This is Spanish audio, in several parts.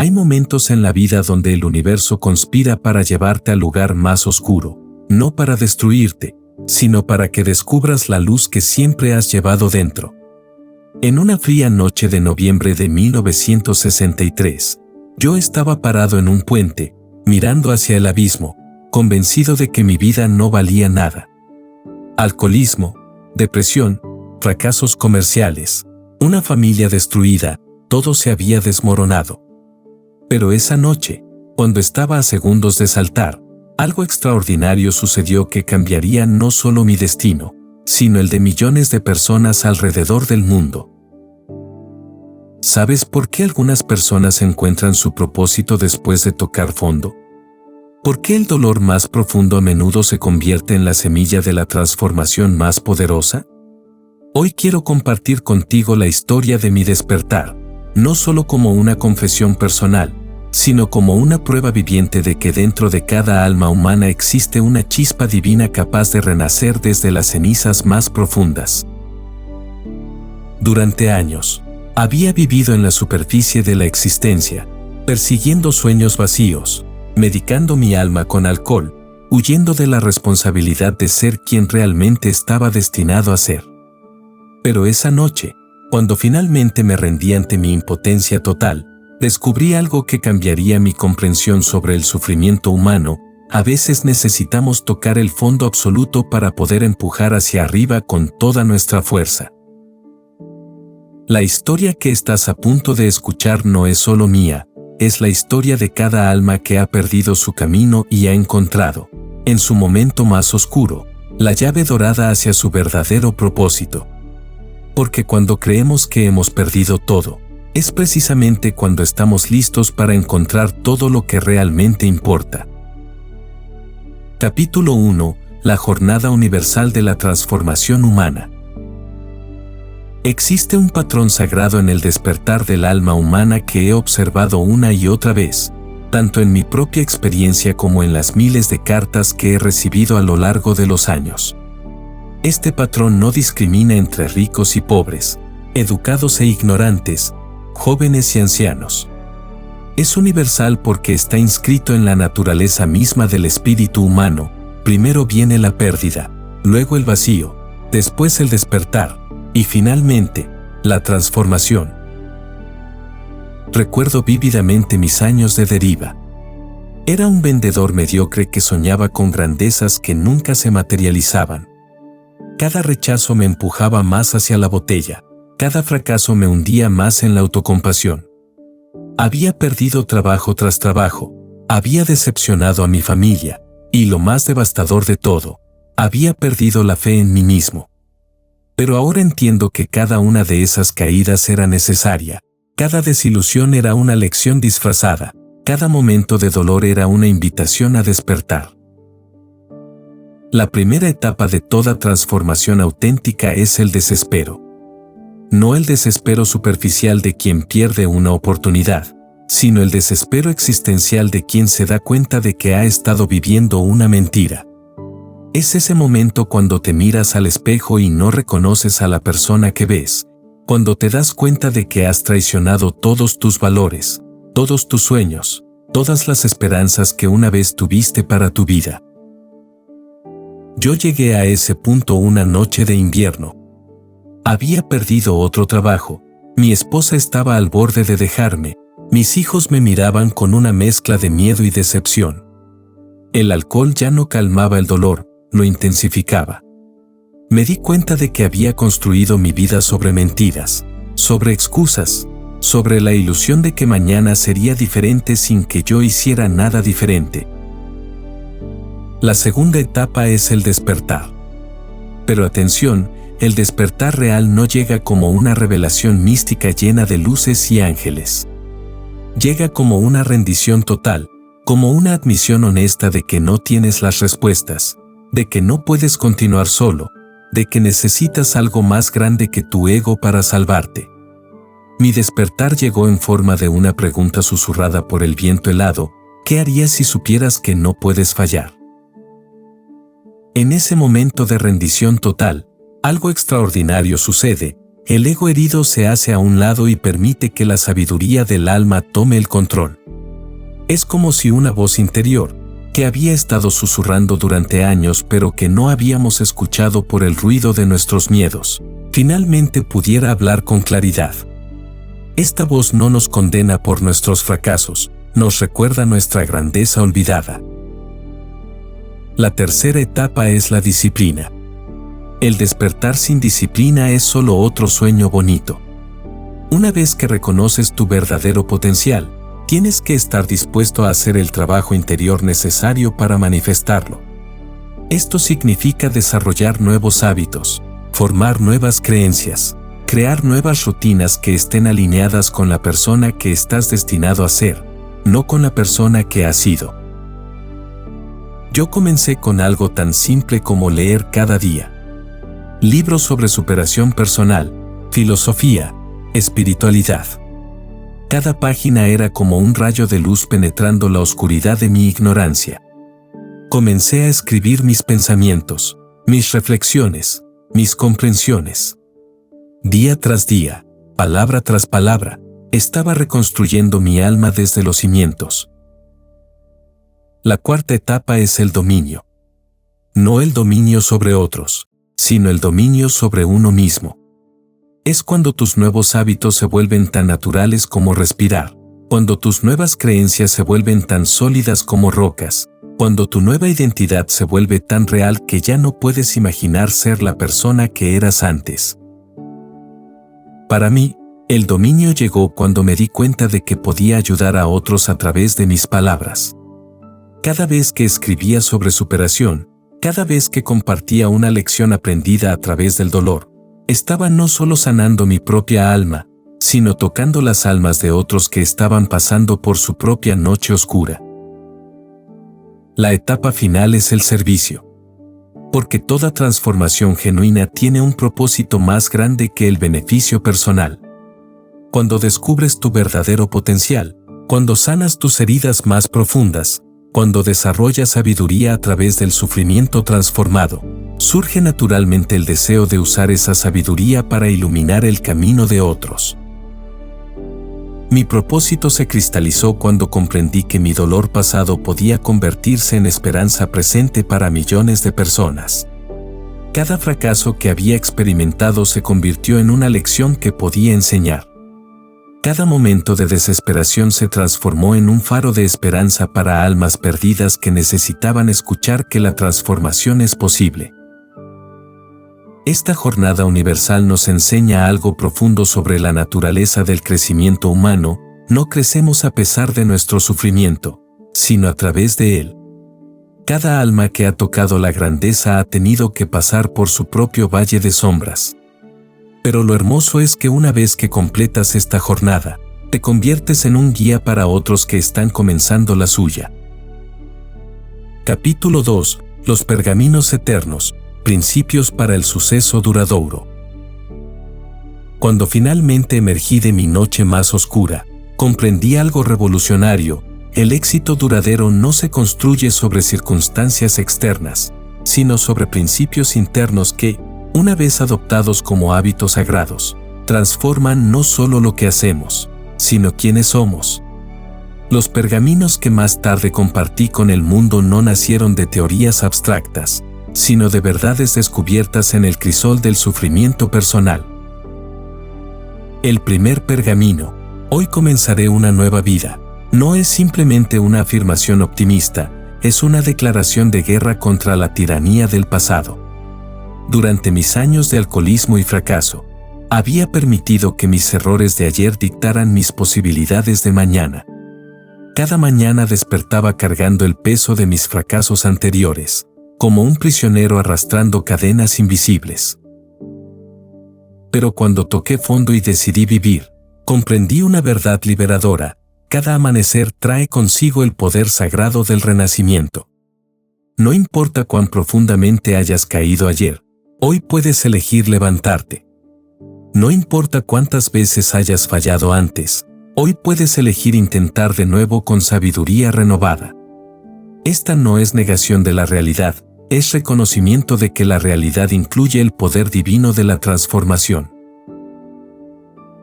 Hay momentos en la vida donde el universo conspira para llevarte al lugar más oscuro, no para destruirte, sino para que descubras la luz que siempre has llevado dentro. En una fría noche de noviembre de 1963, yo estaba parado en un puente, mirando hacia el abismo, convencido de que mi vida no valía nada. Alcoholismo, depresión, fracasos comerciales, una familia destruida, todo se había desmoronado. Pero esa noche, cuando estaba a segundos de saltar, algo extraordinario sucedió que cambiaría no solo mi destino, sino el de millones de personas alrededor del mundo. ¿Sabes por qué algunas personas encuentran su propósito después de tocar fondo? ¿Por qué el dolor más profundo a menudo se convierte en la semilla de la transformación más poderosa? Hoy quiero compartir contigo la historia de mi despertar, no solo como una confesión personal, sino como una prueba viviente de que dentro de cada alma humana existe una chispa divina capaz de renacer desde las cenizas más profundas. Durante años, había vivido en la superficie de la existencia, persiguiendo sueños vacíos, medicando mi alma con alcohol, huyendo de la responsabilidad de ser quien realmente estaba destinado a ser. Pero esa noche, cuando finalmente me rendí ante mi impotencia total, descubrí algo que cambiaría mi comprensión sobre el sufrimiento humano. A veces necesitamos tocar el fondo absoluto para poder empujar hacia arriba con toda nuestra fuerza. La historia que estás a punto de escuchar no es solo mía, es la historia de cada alma que ha perdido su camino y ha encontrado, en su momento más oscuro, la llave dorada hacia su verdadero propósito. Porque cuando creemos que hemos perdido todo, es precisamente cuando estamos listos para encontrar todo lo que realmente importa. Capítulo 1. La Jornada Universal de la Transformación Humana. Existe un patrón sagrado en el despertar del alma humana que he observado una y otra vez, tanto en mi propia experiencia como en las miles de cartas que he recibido a lo largo de los años. Este patrón no discrimina entre ricos y pobres, educados e ignorantes, jóvenes y ancianos. Es universal porque está inscrito en la naturaleza misma del espíritu humano. Primero viene la pérdida, luego el vacío, después el despertar, y finalmente, la transformación. Recuerdo vívidamente mis años de deriva. Era un vendedor mediocre que soñaba con grandezas que nunca se materializaban. Cada rechazo me empujaba más hacia la botella, cada fracaso me hundía más en la autocompasión. Había perdido trabajo tras trabajo, había decepcionado a mi familia, y lo más devastador de todo, había perdido la fe en mí mismo. Pero ahora entiendo que cada una de esas caídas era necesaria, cada desilusión era una lección disfrazada, cada momento de dolor era una invitación a despertar. La primera etapa de toda transformación auténtica es el desespero. No el desespero superficial de quien pierde una oportunidad, sino el desespero existencial de quien se da cuenta de que ha estado viviendo una mentira. Es ese momento cuando te miras al espejo y no reconoces a la persona que ves, cuando te das cuenta de que has traicionado todos tus valores, todos tus sueños, todas las esperanzas que una vez tuviste para tu vida. Yo llegué a ese punto una noche de invierno. Había perdido otro trabajo, mi esposa estaba al borde de dejarme, mis hijos me miraban con una mezcla de miedo y decepción. El alcohol ya no calmaba el dolor, lo intensificaba. Me di cuenta de que había construido mi vida sobre mentiras, sobre excusas, sobre la ilusión de que mañana sería diferente sin que yo hiciera nada diferente. La segunda etapa es el despertar. Pero atención, el despertar real no llega como una revelación mística llena de luces y ángeles. Llega como una rendición total, como una admisión honesta de que no tienes las respuestas, de que no puedes continuar solo, de que necesitas algo más grande que tu ego para salvarte. Mi despertar llegó en forma de una pregunta susurrada por el viento helado: ¿qué harías si supieras que no puedes fallar? En ese momento de rendición total, algo extraordinario sucede. el ego herido se hace a un lado y permite que la sabiduría del alma tome el control. Es como si una voz interior, que había estado susurrando durante años pero que no habíamos escuchado por el ruido de nuestros miedos, finalmente pudiera hablar con claridad. Esta voz no nos condena por nuestros fracasos, nos recuerda nuestra grandeza olvidada. La tercera etapa es la disciplina. El despertar sin disciplina es solo otro sueño bonito. Una vez que reconoces tu verdadero potencial, tienes que estar dispuesto a hacer el trabajo interior necesario para manifestarlo. Esto significa desarrollar nuevos hábitos, formar nuevas creencias, crear nuevas rutinas que estén alineadas con la persona que estás destinado a ser, no con la persona que has sido. Yo comencé con algo tan simple como leer cada día libros sobre superación personal, filosofía, espiritualidad. Cada página era como un rayo de luz penetrando la oscuridad de mi ignorancia. Comencé a escribir mis pensamientos, mis reflexiones, mis comprensiones. Día tras día, palabra tras palabra, estaba reconstruyendo mi alma desde los cimientos. La cuarta etapa es el dominio. No el dominio sobre otros, sino el dominio sobre uno mismo. Es cuando tus nuevos hábitos se vuelven tan naturales como respirar, cuando tus nuevas creencias se vuelven tan sólidas como rocas, cuando tu nueva identidad se vuelve tan real que ya no puedes imaginar ser la persona que eras antes. Para mí, el dominio llegó cuando me di cuenta de que podía ayudar a otros a través de mis palabras. Cada vez que escribía sobre superación, cada vez que compartía una lección aprendida a través del dolor, estaba no solo sanando mi propia alma, sino tocando las almas de otros que estaban pasando por su propia noche oscura. La etapa final es el servicio. Porque toda transformación genuina tiene un propósito más grande que el beneficio personal. Cuando descubres tu verdadero potencial, cuando sanas tus heridas más profundas, cuando desarrollas sabiduría a través del sufrimiento transformado, surge naturalmente el deseo de usar esa sabiduría para iluminar el camino de otros. Mi propósito se cristalizó cuando comprendí que mi dolor pasado podía convertirse en esperanza presente para millones de personas. Cada fracaso que había experimentado se convirtió en una lección que podía enseñar. Cada momento de desesperación se transformó en un faro de esperanza para almas perdidas que necesitaban escuchar que la transformación es posible. Esta jornada universal nos enseña algo profundo sobre la naturaleza del crecimiento humano. No crecemos a pesar de nuestro sufrimiento, sino a través de él. Cada alma que ha tocado la grandeza ha tenido que pasar por su propio valle de sombras. Pero lo hermoso es que una vez que completas esta jornada, te conviertes en un guía para otros que están comenzando la suya. Capítulo 2. Los pergaminos eternos. Principios para el suceso duradero. Cuando finalmente emergí de mi noche más oscura, comprendí algo revolucionario. El éxito duradero no se construye sobre circunstancias externas, sino sobre principios internos que, una vez adoptados como hábitos sagrados, transforman no solo lo que hacemos, sino quiénes somos. Los pergaminos que más tarde compartí con el mundo no nacieron de teorías abstractas, sino de verdades descubiertas en el crisol del sufrimiento personal. El primer pergamino. Hoy comenzaré una nueva vida. No es simplemente una afirmación optimista, es una declaración de guerra contra la tiranía del pasado. Durante mis años de alcoholismo y fracaso, había permitido que mis errores de ayer dictaran mis posibilidades de mañana. Cada mañana despertaba cargando el peso de mis fracasos anteriores, como un prisionero arrastrando cadenas invisibles. Pero cuando toqué fondo y decidí vivir, comprendí una verdad liberadora: cada amanecer trae consigo el poder sagrado del renacimiento. No importa cuán profundamente hayas caído ayer, hoy puedes elegir levantarte. No importa cuántas veces hayas fallado antes, hoy puedes elegir intentar de nuevo con sabiduría renovada. Esta no es negación de la realidad, es reconocimiento de que la realidad incluye el poder divino de la transformación.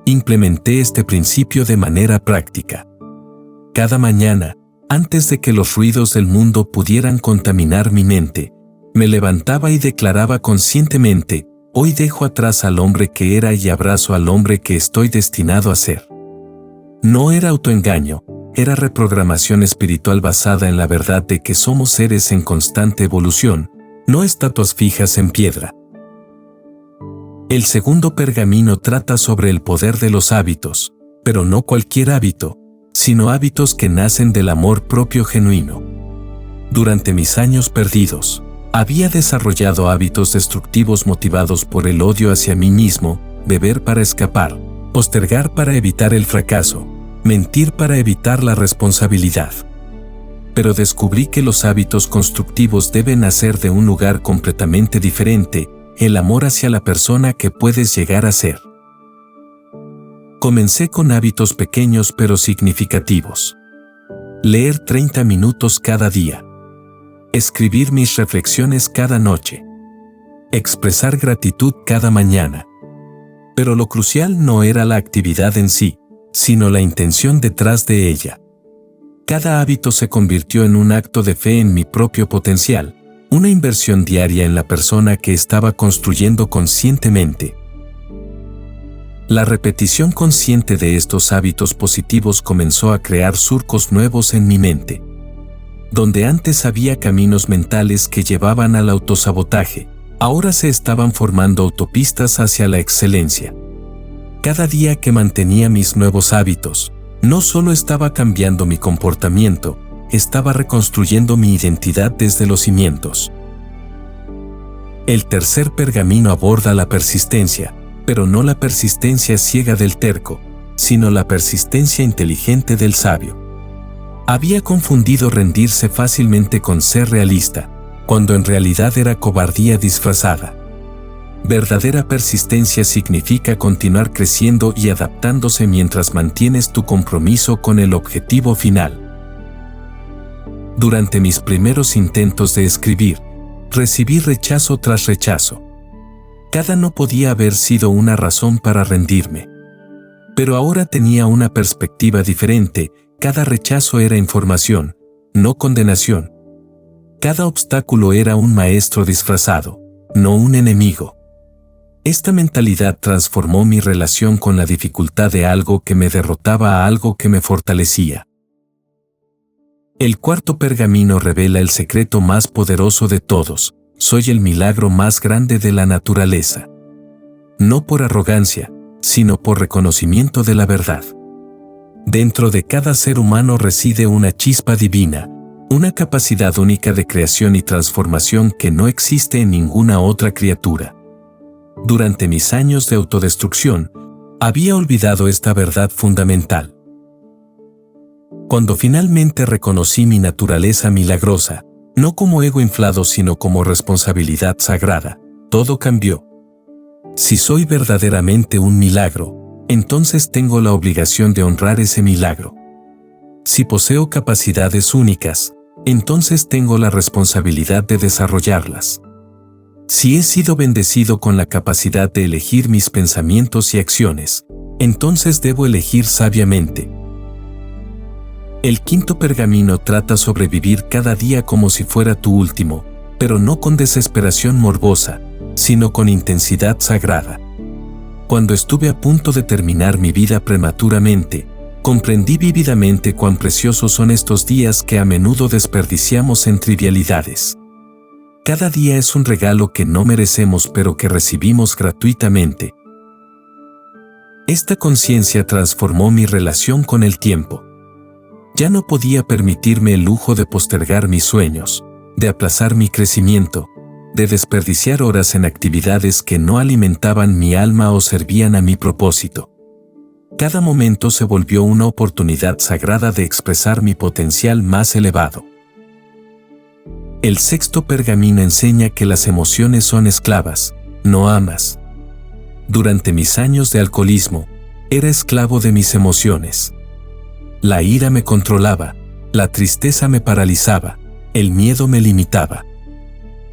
implementé este principio de manera práctica. Cada mañana, antes de que los ruidos del mundo pudieran contaminar mi mente, me levantaba y declaraba conscientemente: hoy dejo atrás al hombre que era y abrazo al hombre que estoy destinado a ser. No era autoengaño, era reprogramación espiritual basada en la verdad de que somos seres en constante evolución, no estatuas fijas en piedra. El segundo pergamino trata sobre el poder de los hábitos, pero no cualquier hábito, sino hábitos que nacen del amor propio genuino. Durante mis años perdidos, había desarrollado hábitos destructivos motivados por el odio hacia mí mismo: beber para escapar, postergar para evitar el fracaso, mentir para evitar la responsabilidad. Pero descubrí que los hábitos constructivos deben nacer de un lugar completamente diferente: el amor hacia la persona que puedes llegar a ser. Comencé con hábitos pequeños pero significativos. Leer 30 minutos cada día. Escribir mis reflexiones cada noche. Expresar gratitud cada mañana. Pero lo crucial no era la actividad en sí, sino la intención detrás de ella. Cada hábito se convirtió en un acto de fe en mi propio potencial, una inversión diaria en la persona que estaba construyendo conscientemente. La repetición consciente de estos hábitos positivos comenzó a crear surcos nuevos en mi mente. Donde antes había caminos mentales que llevaban al autosabotaje, ahora se estaban formando autopistas hacia la excelencia. Cada día que mantenía mis nuevos hábitos, no solo estaba cambiando mi comportamiento, estaba reconstruyendo mi identidad desde los cimientos. El tercer pergamino aborda la persistencia, pero no la persistencia ciega del terco, sino la persistencia inteligente del sabio. Había confundido rendirse fácilmente con ser realista, cuando en realidad era cobardía disfrazada. Verdadera persistencia significa continuar creciendo y adaptándose mientras mantienes tu compromiso con el objetivo final. Durante mis primeros intentos de escribir, recibí rechazo tras rechazo. Cada no podía haber sido una razón para rendirme. Pero ahora tenía una perspectiva diferente: cada rechazo era información, no condenación. Cada obstáculo era un maestro disfrazado, no un enemigo. Esta mentalidad transformó mi relación con la dificultad de algo que me derrotaba a algo que me fortalecía. El cuarto pergamino revela el secreto más poderoso de todos: soy el milagro más grande de la naturaleza. No por arrogancia, sino por reconocimiento de la verdad. Dentro de cada ser humano reside una chispa divina, una capacidad única de creación y transformación que no existe en ninguna otra criatura. Durante mis años de autodestrucción, había olvidado esta verdad fundamental. Cuando finalmente reconocí mi naturaleza milagrosa, no como ego inflado sino como responsabilidad sagrada, todo cambió. Si soy verdaderamente un milagro, entonces tengo la obligación de honrar ese milagro. Si poseo capacidades únicas, entonces tengo la responsabilidad de desarrollarlas. Si he sido bendecido con la capacidad de elegir mis pensamientos y acciones, entonces debo elegir sabiamente. El quinto pergamino trata sobre vivir cada día como si fuera tu último, pero no con desesperación morbosa, sino con intensidad sagrada. Cuando estuve a punto de terminar mi vida prematuramente, comprendí vívidamente cuán preciosos son estos días que a menudo desperdiciamos en trivialidades. Cada día es un regalo que no merecemos pero que recibimos gratuitamente. Esta conciencia transformó mi relación con el tiempo. Ya no podía permitirme el lujo de postergar mis sueños, de aplazar mi crecimiento, de desperdiciar horas en actividades que no alimentaban mi alma o servían a mi propósito. Cada momento se volvió una oportunidad sagrada de expresar mi potencial más elevado. El sexto pergamino enseña que las emociones son esclavas, no amas. Durante mis años de alcoholismo, era esclavo de mis emociones. La ira me controlaba, la tristeza me paralizaba, el miedo me limitaba.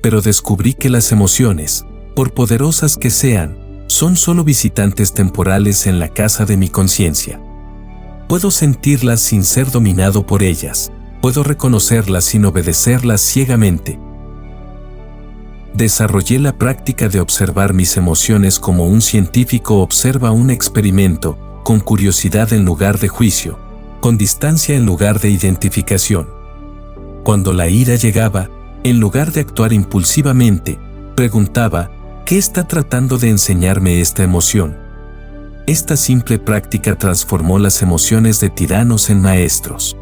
Pero descubrí que las emociones, por poderosas que sean, Son solo visitantes temporales en la casa de mi conciencia. Puedo sentirlas sin ser dominado por ellas. Puedo reconocerlas sin obedecerlas ciegamente. Desarrollé la práctica de observar mis emociones como un científico observa un experimento, con curiosidad en lugar de juicio, con distancia en lugar de identificación. Cuando la ira llegaba, en lugar de actuar impulsivamente, preguntaba, ¿qué está tratando de enseñarme esta emoción? Esta simple práctica transformó las emociones de tiranos en maestros.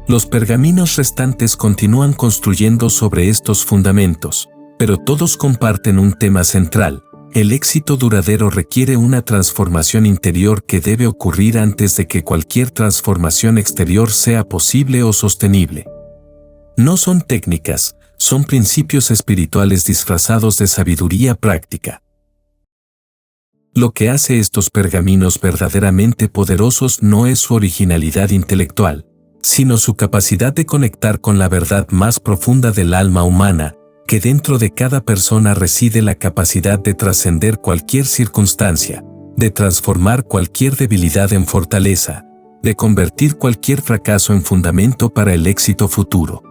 Los pergaminos restantes continúan construyendo sobre estos fundamentos, pero todos comparten un tema central. El éxito duradero requiere una transformación interior que debe ocurrir antes de que cualquier transformación exterior sea posible o sostenible. No son técnicas, son principios espirituales disfrazados de sabiduría práctica. Lo que hace estos pergaminos verdaderamente poderosos no es su originalidad intelectual, sino su capacidad de conectar con la verdad más profunda del alma humana, que dentro de cada persona reside la capacidad de trascender cualquier circunstancia, de transformar cualquier debilidad en fortaleza, de convertir cualquier fracaso en fundamento para el éxito futuro.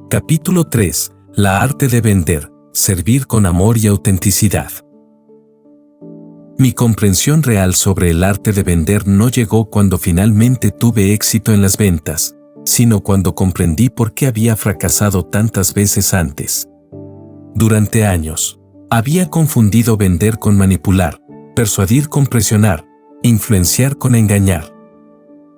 Capítulo 3. La arte de vender, servir con amor y autenticidad. Mi comprensión real sobre el arte de vender no llegó cuando finalmente tuve éxito en las ventas, sino cuando comprendí por qué había fracasado tantas veces antes. Durante años, había confundido vender con manipular, persuadir con presionar, influenciar con engañar.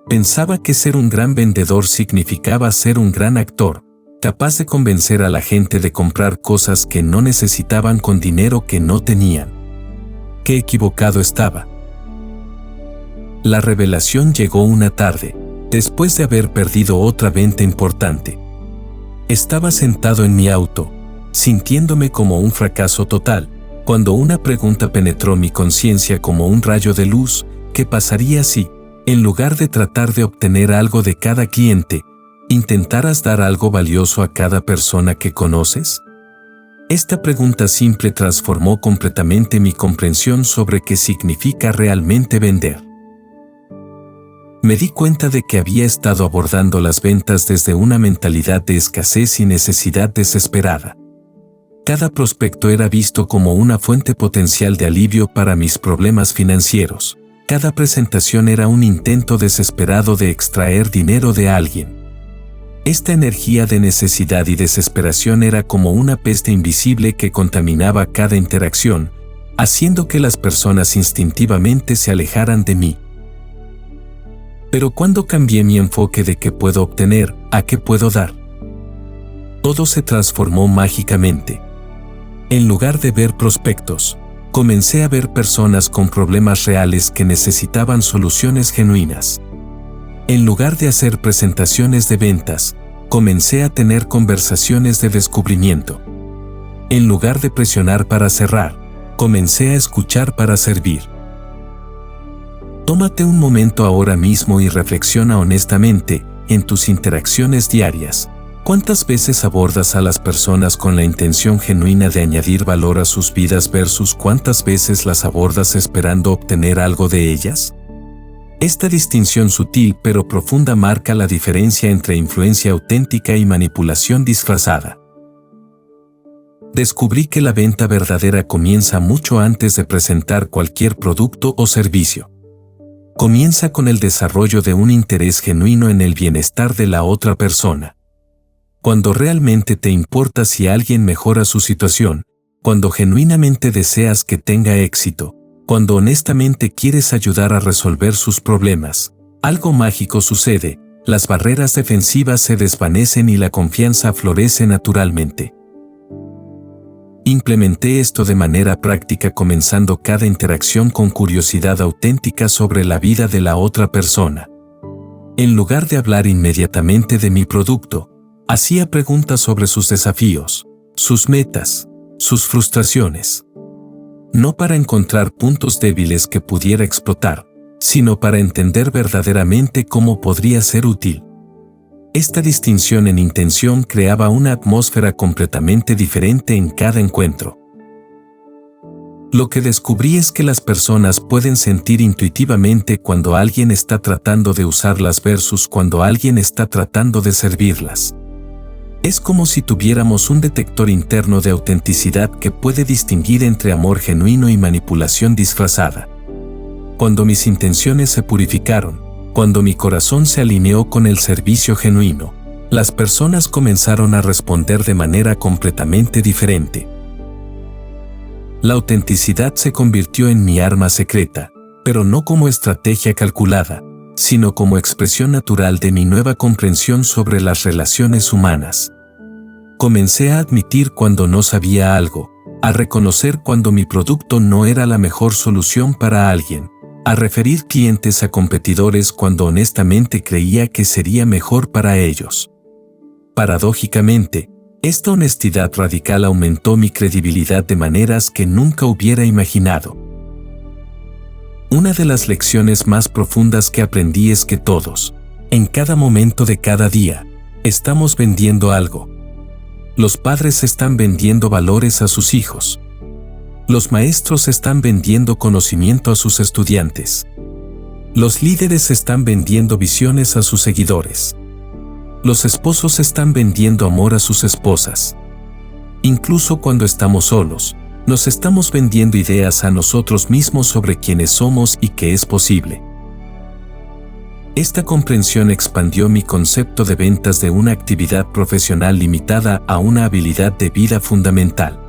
Pensaba que ser un gran vendedor significaba ser un gran actor, capaz de convencer a la gente de comprar cosas que no necesitaban con dinero que no tenían. Qué equivocado estaba. La revelación llegó una tarde, después de haber perdido otra venta importante. Estaba sentado en mi auto, sintiéndome como un fracaso total, cuando una pregunta penetró mi conciencia como un rayo de luz. ¿Qué pasaría si, en lugar de tratar de obtener algo de cada cliente, intentaras dar algo valioso a cada persona que conoces? Esta pregunta simple transformó completamente mi comprensión sobre qué significa realmente vender. Me di cuenta de que había estado abordando las ventas desde una mentalidad de escasez y necesidad desesperada. Cada prospecto era visto como una fuente potencial de alivio para mis problemas financieros. Cada presentación era un intento desesperado de extraer dinero de alguien. Esta energía de necesidad y desesperación era como una peste invisible que contaminaba cada interacción, haciendo que las personas instintivamente se alejaran de mí. Pero cuando cambié mi enfoque de qué puedo obtener a qué puedo dar, todo se transformó mágicamente. En lugar de ver prospectos, comencé a ver personas con problemas reales que necesitaban soluciones genuinas. En lugar de hacer presentaciones de ventas, comencé a tener conversaciones de descubrimiento. En lugar de presionar para cerrar, comencé a escuchar para servir. Tómate un momento ahora mismo y reflexiona honestamente en tus interacciones diarias. ¿Cuántas veces abordas a las personas con la intención genuina de añadir valor a sus vidas versus cuántas veces las abordas esperando obtener algo de ellas? Esta distinción sutil pero profunda marca la diferencia entre influencia auténtica y manipulación disfrazada. Descubrí que la venta verdadera comienza mucho antes de presentar cualquier producto o servicio. Comienza con el desarrollo de un interés genuino en el bienestar de la otra persona. Cuando realmente te importa si alguien mejora su situación, cuando genuinamente deseas que tenga éxito, cuando honestamente quieres ayudar a resolver sus problemas, algo mágico sucede, las barreras defensivas se desvanecen y la confianza florece naturalmente. Implementé esto de manera práctica comenzando cada interacción con curiosidad auténtica sobre la vida de la otra persona. En lugar de hablar inmediatamente de mi producto, hacía preguntas sobre sus desafíos, sus metas, sus frustraciones. No para encontrar puntos débiles que pudiera explotar, sino para entender verdaderamente cómo podría ser útil. Esta distinción en intención creaba una atmósfera completamente diferente en cada encuentro. Lo que descubrí es que las personas pueden sentir intuitivamente cuando alguien está tratando de usarlas versus cuando alguien está tratando de servirlas. Es como si tuviéramos un detector interno de autenticidad que puede distinguir entre amor genuino y manipulación disfrazada. Cuando mis intenciones se purificaron, cuando mi corazón se alineó con el servicio genuino, las personas comenzaron a responder de manera completamente diferente. La autenticidad se convirtió en mi arma secreta, pero no como estrategia calculada, sino como expresión natural de mi nueva comprensión sobre las relaciones humanas. Comencé a admitir cuando no sabía algo, a reconocer cuando mi producto no era la mejor solución para alguien, a referir clientes a competidores cuando honestamente creía que sería mejor para ellos. Paradójicamente, esta honestidad radical aumentó mi credibilidad de maneras que nunca hubiera imaginado. Una de las lecciones más profundas que aprendí es que todos, en cada momento de cada día, estamos vendiendo algo. Los padres están vendiendo valores a sus hijos. Los maestros están vendiendo conocimiento a sus estudiantes. Los líderes están vendiendo visiones a sus seguidores. Los esposos están vendiendo amor a sus esposas. Incluso cuando estamos solos, nos estamos vendiendo ideas a nosotros mismos sobre quiénes somos y qué es posible. Esta comprensión expandió mi concepto de ventas de una actividad profesional limitada a una habilidad de vida fundamental.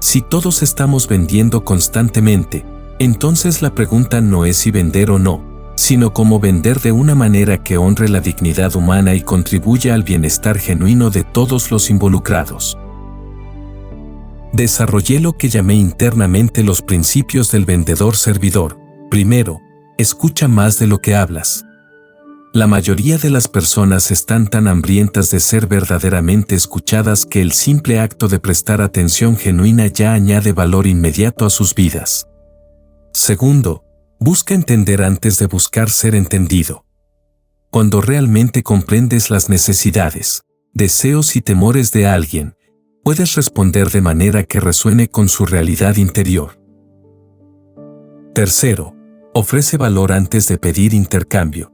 Si todos estamos vendiendo constantemente, entonces la pregunta no es si vender o no, sino cómo vender de una manera que honre la dignidad humana y contribuya al bienestar genuino de todos los involucrados. Desarrollé lo que llamé internamente los principios del vendedor-servidor. Primero, escucha más de lo que hablas. La mayoría de las personas están tan hambrientas de ser verdaderamente escuchadas que el simple acto de prestar atención genuina ya añade valor inmediato a sus vidas. Segundo, busca entender antes de buscar ser entendido. Cuando realmente comprendes las necesidades, deseos y temores de alguien, puedes responder de manera que resuene con su realidad interior. Tercero, ofrece valor antes de pedir intercambio.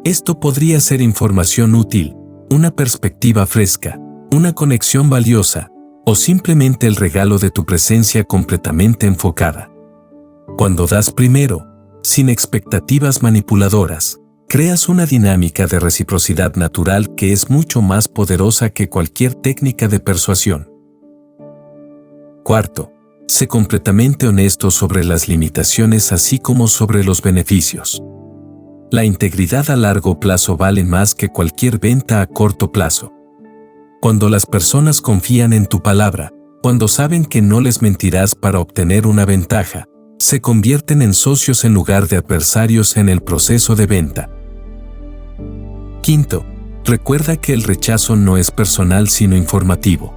Esto podría ser información útil, una perspectiva fresca, una conexión valiosa, o simplemente el regalo de tu presencia completamente enfocada. Cuando das primero, sin expectativas manipuladoras, creas una dinámica de reciprocidad natural que es mucho más poderosa que cualquier técnica de persuasión. Cuarto, sé completamente honesto sobre las limitaciones así como sobre los beneficios. La integridad a largo plazo vale más que cualquier venta a corto plazo. Cuando las personas confían en tu palabra, cuando saben que no les mentirás para obtener una ventaja, se convierten en socios en lugar de adversarios en el proceso de venta. Quinto, recuerda que el rechazo no es personal sino informativo.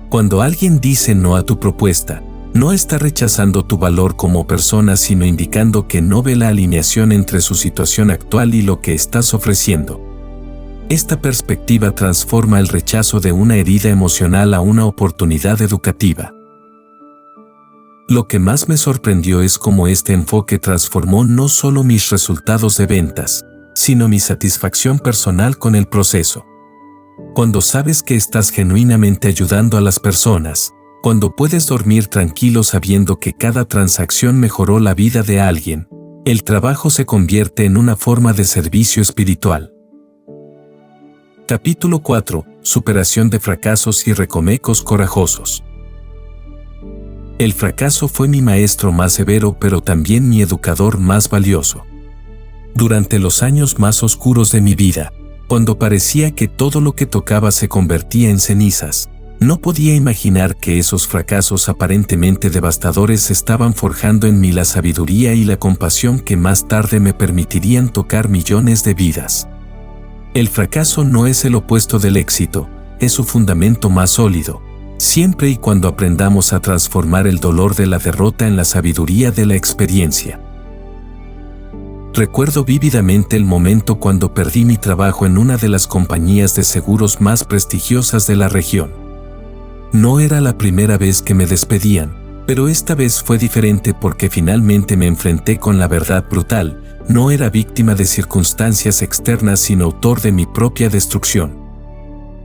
Cuando alguien dice no a tu propuesta, no está rechazando tu valor como persona sino indicando que no ve la alineación entre su situación actual y lo que estás ofreciendo. Esta perspectiva transforma el rechazo de una herida emocional a una oportunidad educativa. Lo que más me sorprendió es cómo este enfoque transformó no solo mis resultados de ventas, sino mi satisfacción personal con el proceso. Cuando sabes que estás genuinamente ayudando a las personas, cuando puedes dormir tranquilo sabiendo que cada transacción mejoró la vida de alguien, el trabajo se convierte en una forma de servicio espiritual. Capítulo 4. Superación de fracasos y recovecos corajosos. El fracaso fue mi maestro más severo pero también mi educador más valioso. Durante los años más oscuros de mi vida, cuando parecía que todo lo que tocaba se convertía en cenizas, no podía imaginar que esos fracasos aparentemente devastadores estaban forjando en mí la sabiduría y la compasión que más tarde me permitirían tocar millones de vidas. El fracaso no es el opuesto del éxito, es su fundamento más sólido, siempre y cuando aprendamos a transformar el dolor de la derrota en la sabiduría de la experiencia. Recuerdo vívidamente el momento cuando perdí mi trabajo en una de las compañías de seguros más prestigiosas de la región. No era la primera vez que me despedían, Pero esta vez fue diferente porque finalmente me enfrenté con la verdad brutal. No era víctima de circunstancias externas sino autor de mi propia destrucción.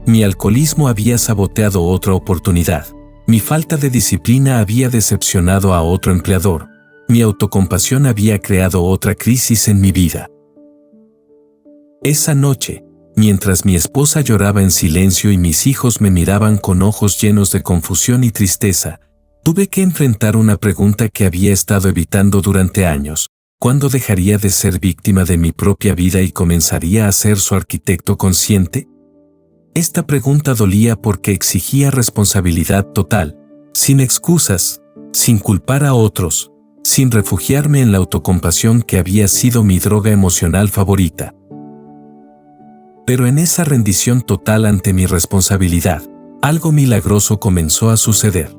Mi alcoholismo había saboteado otra oportunidad. Mi falta de disciplina había decepcionado a otro empleador. Mi autocompasión había creado otra crisis en mi vida. Esa noche, mientras mi esposa lloraba en silencio y mis hijos me miraban con ojos llenos de confusión y tristeza, tuve que enfrentar una pregunta que había estado evitando durante años. ¿Cuándo dejaría de ser víctima de mi propia vida y comenzaría a ser su arquitecto consciente? Esta pregunta dolía porque exigía responsabilidad total, sin excusas, sin culpar a otros, sin refugiarme en la autocompasión que había sido mi droga emocional favorita. Pero en esa rendición total ante mi responsabilidad, algo milagroso comenzó a suceder.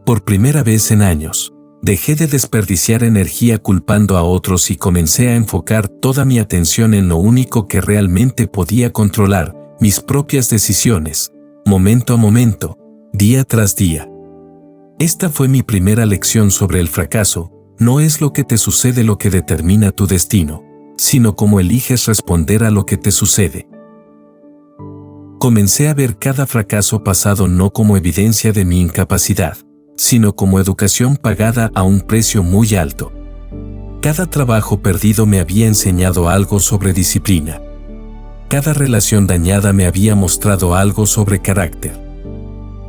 Por primera vez en años, dejé de desperdiciar energía culpando a otros y comencé a enfocar toda mi atención en lo único que realmente podía controlar, mis propias decisiones, momento a momento, día tras día. Esta fue mi primera lección sobre el fracaso. No es lo que te sucede lo que determina tu destino, sino cómo eliges responder a lo que te sucede. Comencé a ver cada fracaso pasado no como evidencia de mi incapacidad, sino como educación pagada a un precio muy alto. Cada trabajo perdido me había enseñado algo sobre disciplina. Cada relación dañada me había mostrado algo sobre carácter.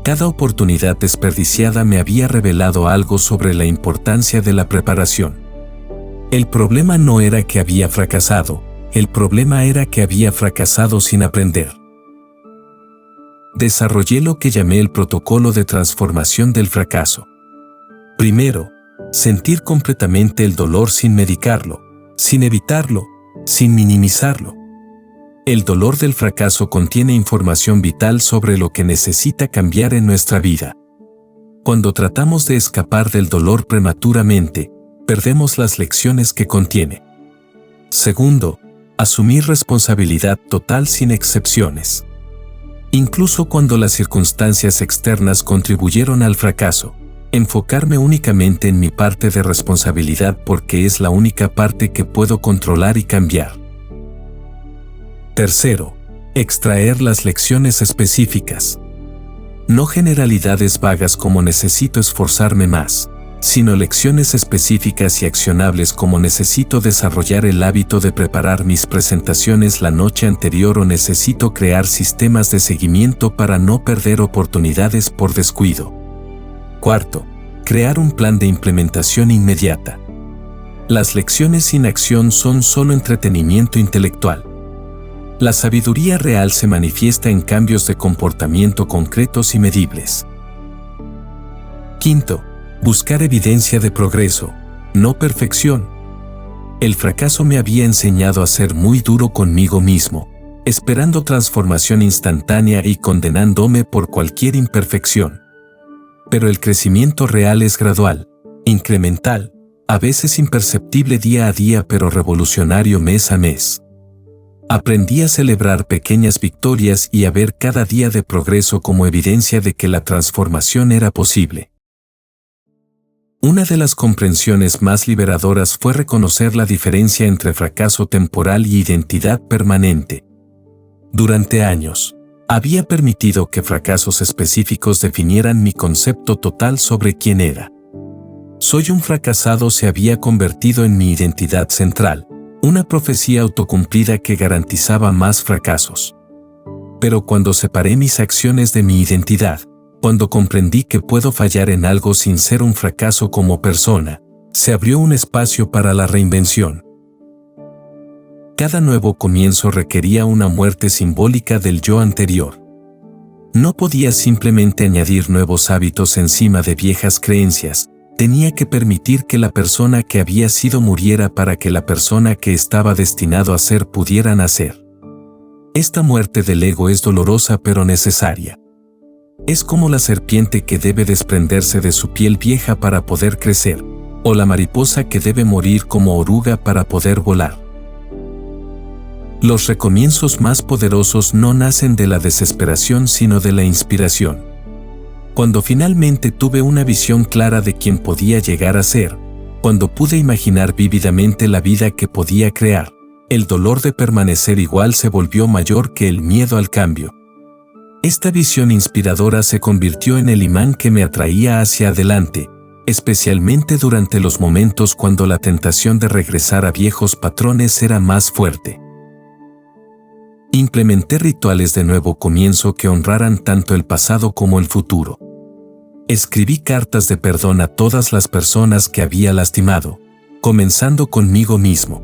Cada oportunidad desperdiciada me había revelado algo sobre la importancia de la preparación. El problema no era que había fracasado, el problema era que había fracasado sin aprender. Desarrollé lo que llamé el protocolo de transformación del fracaso. Primero, sentir completamente el dolor sin medicarlo, sin evitarlo, sin minimizarlo. El dolor del fracaso contiene información vital sobre lo que necesita cambiar en nuestra vida. Cuando tratamos de escapar del dolor prematuramente, perdemos las lecciones que contiene. Segundo, asumir responsabilidad total sin excepciones. Incluso cuando las circunstancias externas contribuyeron al fracaso, enfocarme únicamente en mi parte de responsabilidad porque es la única parte que puedo controlar y cambiar. Tercero, extraer las lecciones específicas. No generalidades vagas como necesito esforzarme más, sino lecciones específicas y accionables como necesito desarrollar el hábito de preparar mis presentaciones la noche anterior o necesito crear sistemas de seguimiento para no perder oportunidades por descuido. Cuarto, crear un plan de implementación inmediata. Las lecciones sin acción son solo entretenimiento intelectual. La sabiduría real se manifiesta en cambios de comportamiento concretos y medibles. Quinto, buscar evidencia de progreso, no perfección. El fracaso me había enseñado a ser muy duro conmigo mismo, esperando transformación instantánea y condenándome por cualquier imperfección. Pero el crecimiento real es gradual, incremental, a veces imperceptible día a día pero revolucionario mes a mes. Aprendí a celebrar pequeñas victorias y a ver cada día de progreso como evidencia de que la transformación era posible. Una de las comprensiones más liberadoras fue reconocer la diferencia entre fracaso temporal y identidad permanente. Durante años, había permitido que fracasos específicos definieran mi concepto total sobre quién era. Soy un fracasado se había convertido en mi identidad central, una profecía autocumplida que garantizaba más fracasos. Pero cuando separé mis acciones de mi identidad, cuando comprendí que puedo fallar en algo sin ser un fracaso como persona, se abrió un espacio para la reinvención. Cada nuevo comienzo requería una muerte simbólica del yo anterior. No podía simplemente añadir nuevos hábitos encima de viejas creencias, tenía que permitir que la persona que había sido muriera para que la persona que estaba destinado a ser pudiera nacer. Esta muerte del ego es dolorosa pero necesaria. Es como la serpiente que debe desprenderse de su piel vieja para poder crecer, o la mariposa que debe morir como oruga para poder volar. Los recomienzos más poderosos no nacen de la desesperación sino de la inspiración. Cuando finalmente tuve una visión clara de quién podía llegar a ser, cuando pude imaginar vívidamente la vida que podía crear, el dolor de permanecer igual se volvió mayor que el miedo al cambio. Esta visión inspiradora se convirtió en el imán que me atraía hacia adelante, especialmente durante los momentos cuando la tentación de regresar a viejos patrones era más fuerte. Implementé rituales de nuevo comienzo que honraran tanto el pasado como el futuro. Escribí cartas de perdón a todas las personas que había lastimado, comenzando conmigo mismo.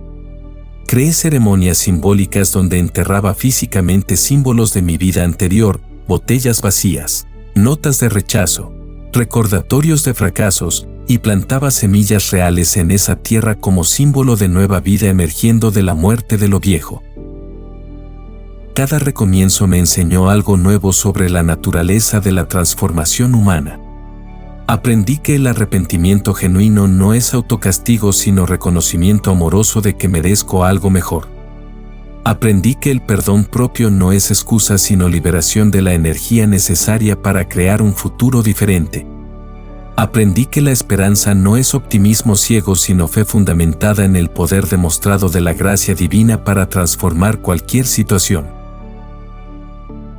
Creé ceremonias simbólicas donde enterraba físicamente símbolos de mi vida anterior, botellas vacías, notas de rechazo, recordatorios de fracasos, y plantaba semillas reales en esa tierra como símbolo de nueva vida emergiendo de la muerte de lo viejo. Cada recomienzo me enseñó algo nuevo sobre la naturaleza de la transformación humana. Aprendí que el arrepentimiento genuino no es autocastigo sino reconocimiento amoroso de que merezco algo mejor. Aprendí que el perdón propio no es excusa sino liberación de la energía necesaria para crear un futuro diferente. Aprendí que la esperanza no es optimismo ciego sino fe fundamentada en el poder demostrado de la gracia divina para transformar cualquier situación.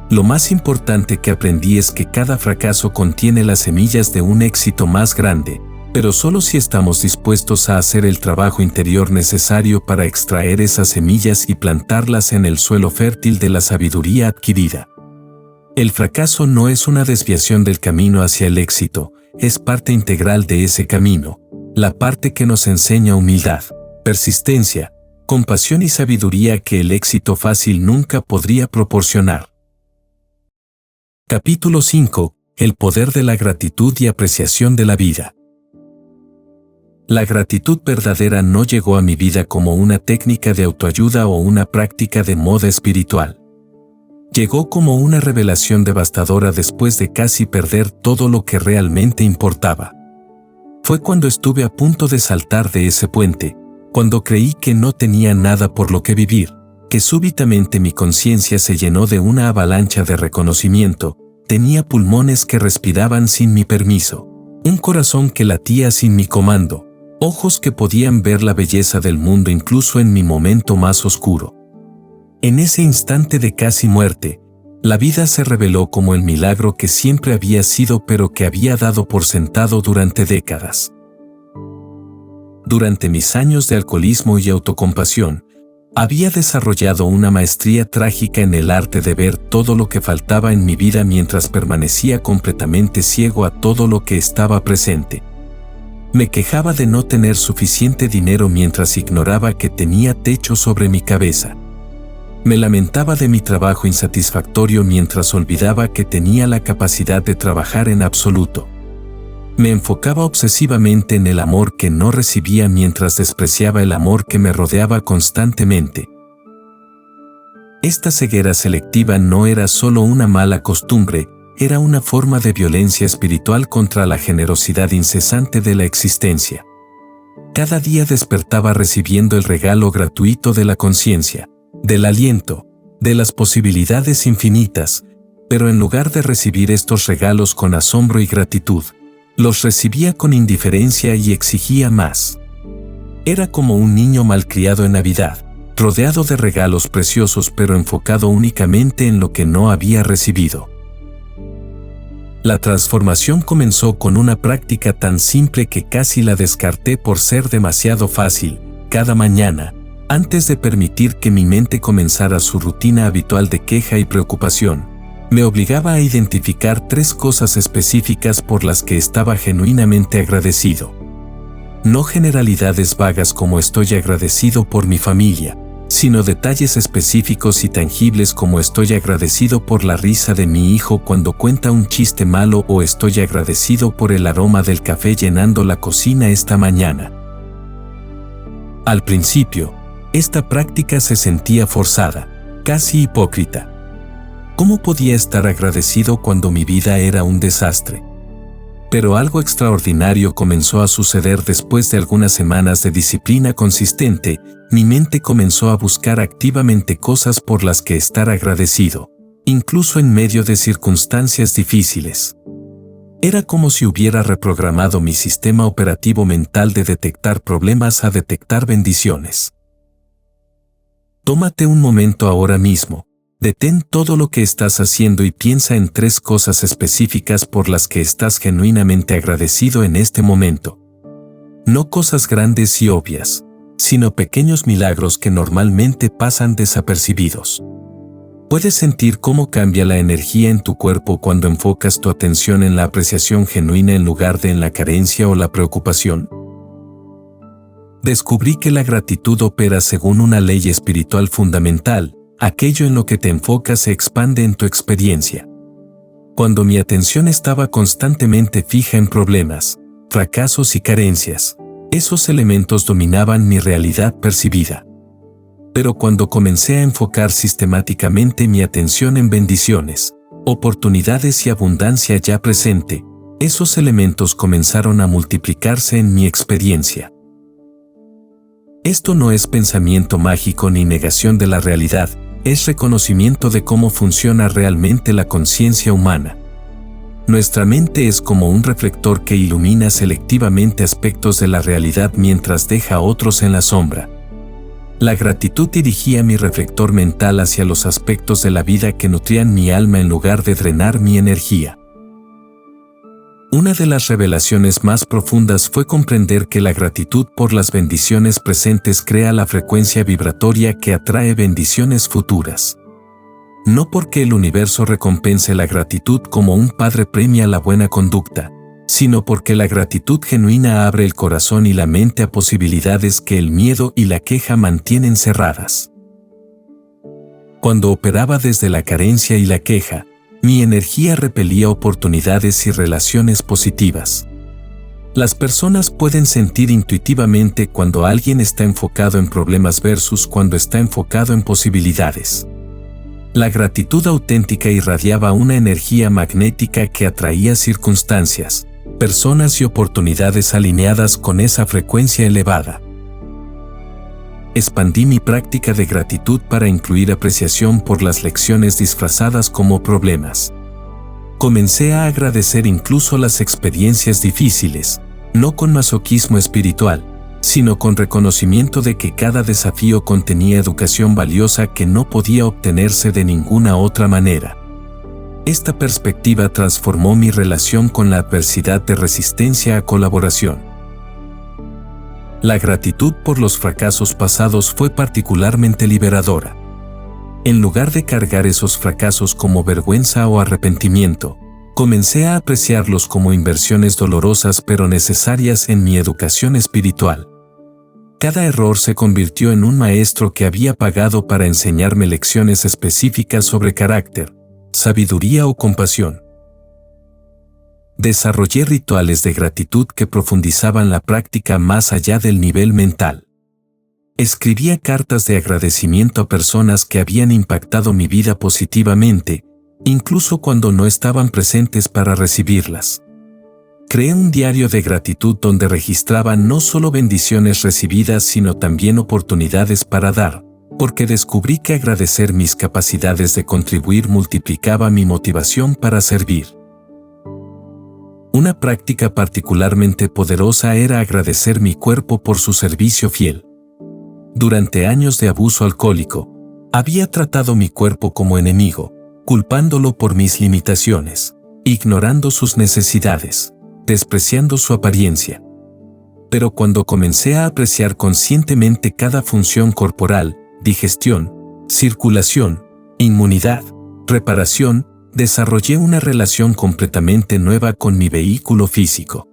Lo más importante que aprendí es que cada fracaso contiene las semillas de un éxito más grande, pero solo si estamos dispuestos a hacer el trabajo interior necesario para extraer esas semillas y plantarlas en el suelo fértil de la sabiduría adquirida. El fracaso no es una desviación del camino hacia el éxito, es parte integral de ese camino, la parte que nos enseña humildad, persistencia, compasión y sabiduría que el éxito fácil nunca podría proporcionar. Capítulo 5. El poder de la gratitud y apreciación de la vida. La gratitud verdadera no llegó a mi vida como una técnica de autoayuda o una práctica de moda espiritual. Llegó como una revelación devastadora después de casi perder todo lo que realmente importaba. Fue cuando estuve a punto de saltar de ese puente, cuando creí que no tenía nada por lo que vivir, que súbitamente mi conciencia se llenó de una avalancha de reconocimiento. Tenía pulmones que respiraban sin mi permiso, un corazón que latía sin mi comando, ojos que podían ver la belleza del mundo incluso en mi momento más oscuro. En ese instante de casi muerte, la vida se reveló como el milagro que siempre había sido pero que había dado por sentado durante décadas. Durante mis años de alcoholismo y autocompasión, había desarrollado una maestría trágica en el arte de ver todo lo que faltaba en mi vida mientras permanecía completamente ciego a todo lo que estaba presente. Me quejaba de no tener suficiente dinero mientras ignoraba que tenía techo sobre mi cabeza. Me lamentaba de mi trabajo insatisfactorio mientras olvidaba que tenía la capacidad de trabajar en absoluto. Me enfocaba obsesivamente en el amor que no recibía mientras despreciaba el amor que me rodeaba constantemente. Esta ceguera selectiva no era solo una mala costumbre, era una forma de violencia espiritual contra la generosidad incesante de la existencia. Cada día despertaba recibiendo el regalo gratuito de la conciencia, del aliento, de las posibilidades infinitas, pero en lugar de recibir estos regalos con asombro y gratitud, los recibía con indiferencia y exigía más. Era como un niño malcriado en Navidad, rodeado de regalos preciosos pero enfocado únicamente en lo que no había recibido. La transformación comenzó con una práctica tan simple que casi la descarté por ser demasiado fácil. Cada mañana, antes de permitir que mi mente comenzara su rutina habitual de queja y preocupación, me obligaba a identificar 3 cosas específicas por las que estaba genuinamente agradecido. No generalidades vagas como estoy agradecido por mi familia, sino detalles específicos y tangibles como estoy agradecido por la risa de mi hijo cuando cuenta un chiste malo o estoy agradecido por el aroma del café llenando la cocina esta mañana. Al principio, esta práctica se sentía forzada, casi hipócrita. ¿Cómo podía estar agradecido cuando mi vida era un desastre? Pero algo extraordinario comenzó a suceder después de algunas semanas de disciplina consistente. Mi mente comenzó a buscar activamente cosas por las que estar agradecido, incluso en medio de circunstancias difíciles. Era como si hubiera reprogramado mi sistema operativo mental de detectar problemas a detectar bendiciones. Tómate un momento ahora mismo. Detén todo lo que estás haciendo y piensa en 3 cosas específicas por las que estás genuinamente agradecido en este momento. No cosas grandes y obvias, sino pequeños milagros que normalmente pasan desapercibidos. ¿Puedes sentir cómo cambia la energía en tu cuerpo cuando enfocas tu atención en la apreciación genuina en lugar de en la carencia o la preocupación? Descubrí que la gratitud opera según una ley espiritual fundamental. Aquello en lo que te enfocas se expande en tu experiencia. Cuando mi atención estaba constantemente fija en problemas, fracasos y carencias, esos elementos dominaban mi realidad percibida. Pero cuando comencé a enfocar sistemáticamente mi atención en bendiciones, oportunidades y abundancia ya presente, esos elementos comenzaron a multiplicarse en mi experiencia. Esto no es pensamiento mágico ni negación de la realidad, es reconocimiento de cómo funciona realmente la conciencia humana. Nuestra mente es como un reflector que ilumina selectivamente aspectos de la realidad mientras deja otros en la sombra. La gratitud dirigía mi reflector mental hacia los aspectos de la vida que nutrían mi alma en lugar de drenar mi energía. Una de las revelaciones más profundas fue comprender que la gratitud por las bendiciones presentes crea la frecuencia vibratoria que atrae bendiciones futuras. No porque el universo recompense la gratitud como un padre premia la buena conducta, sino porque la gratitud genuina abre el corazón y la mente a posibilidades que el miedo y la queja mantienen cerradas. Cuando operaba desde la carencia y la queja, mi energía repelía oportunidades y relaciones positivas. Las personas pueden sentir intuitivamente cuando alguien está enfocado en problemas versus cuando está enfocado en posibilidades. La gratitud auténtica irradiaba una energía magnética que atraía circunstancias, personas y oportunidades alineadas con esa frecuencia elevada. Expandí mi práctica de gratitud para incluir apreciación por las lecciones disfrazadas como problemas. Comencé a agradecer incluso las experiencias difíciles, no con masoquismo espiritual, sino con reconocimiento de que cada desafío contenía educación valiosa que no podía obtenerse de ninguna otra manera. Esta perspectiva transformó mi relación con la adversidad de resistencia a colaboración. La gratitud por los fracasos pasados fue particularmente liberadora. En lugar de cargar esos fracasos como vergüenza o arrepentimiento, comencé a apreciarlos como inversiones dolorosas pero necesarias en mi educación espiritual. Cada error se convirtió en un maestro que había pagado para enseñarme lecciones específicas sobre carácter, sabiduría o compasión. Desarrollé rituales de gratitud que profundizaban la práctica más allá del nivel mental. Escribía cartas de agradecimiento a personas que habían impactado mi vida positivamente, incluso cuando no estaban presentes para recibirlas. Creé un diario de gratitud donde registraba no solo bendiciones recibidas sino también oportunidades para dar, porque descubrí que agradecer mis capacidades de contribuir multiplicaba mi motivación para servir. Una práctica particularmente poderosa era agradecer mi cuerpo por su servicio fiel. Durante años de abuso alcohólico, había tratado mi cuerpo como enemigo, culpándolo por mis limitaciones, ignorando sus necesidades, despreciando su apariencia. Pero cuando comencé a apreciar conscientemente cada función corporal, digestión, circulación, inmunidad, reparación, desarrollé una relación completamente nueva con mi vehículo físico.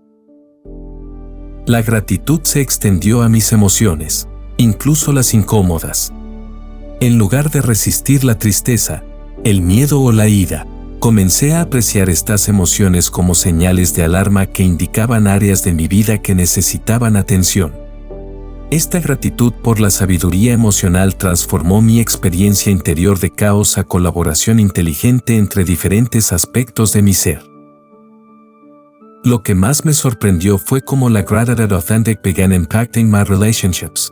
La gratitud se extendió a mis emociones, incluso las incómodas. En lugar de resistir la tristeza, el miedo o la ira, comencé a apreciar estas emociones como señales de alarma que indicaban áreas de mi vida que necesitaban atención. Esta gratitud por la sabiduría emocional transformó mi experiencia interior de caos a colaboración inteligente entre diferentes aspectos de mi ser. Lo que más me sorprendió fue cómo la gratitude authentic began impacting my relationships.